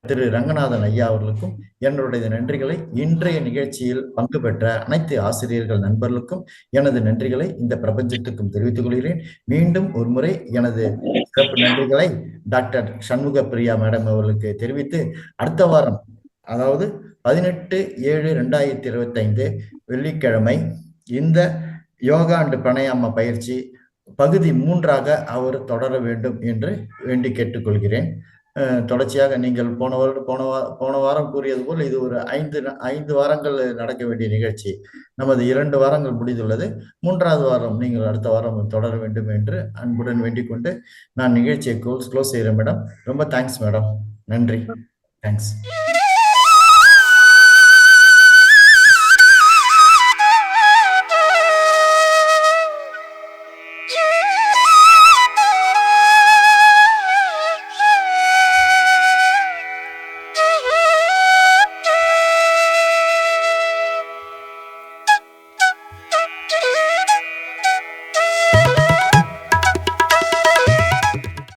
S1: திரு ரங்கநாதன் ஐயா அவர்களுக்கும் என்னுடைய நன்றிகளை இன்றைய நிகழ்ச்சியில் பங்கு பெற்ற அனைத்து ஆசிரியர்கள் நண்பர்களுக்கும் எனது நன்றிகளை இந்த பிரபஞ்சத்துக்கும் தெரிவித்துக் கொள்கிறேன். மீண்டும் ஒரு முறை எனது சிறப்பு நன்றிகளை டாக்டர் சண்முக பிரியா மேடம் அவர்களுக்கு தெரிவித்து அடுத்த வாரம், அதாவது 18/7/2025 வெள்ளிக்கிழமை இந்த யோகா அண்ட் பிரணயாம பயிற்சி பகுதி 3ஆக அவர் தொடர வேண்டும் என்று வேண்டி கேட்டுக்கொள்கிறேன். தொடர்ச்சியாக நீங்கள் போன வாரம் கூறியது போல் இது ஒரு 5 வாரங்கள் நடக்க வேண்டிய நிகழ்ச்சி. நமது 2 வாரங்கள் முடிந்துள்ளது. 3வது வாரம் நீங்கள் அடுத்த வாரம் தொடர வேண்டும் என்று அன்புடன் வேண்டிக் கொண்டு நான் நிகழ்ச்சியை க்ளோஸ் செய்கிறேன் மேடம். ரொம்ப தேங்க்ஸ் மேடம். நன்றி. தேங்க்ஸ்.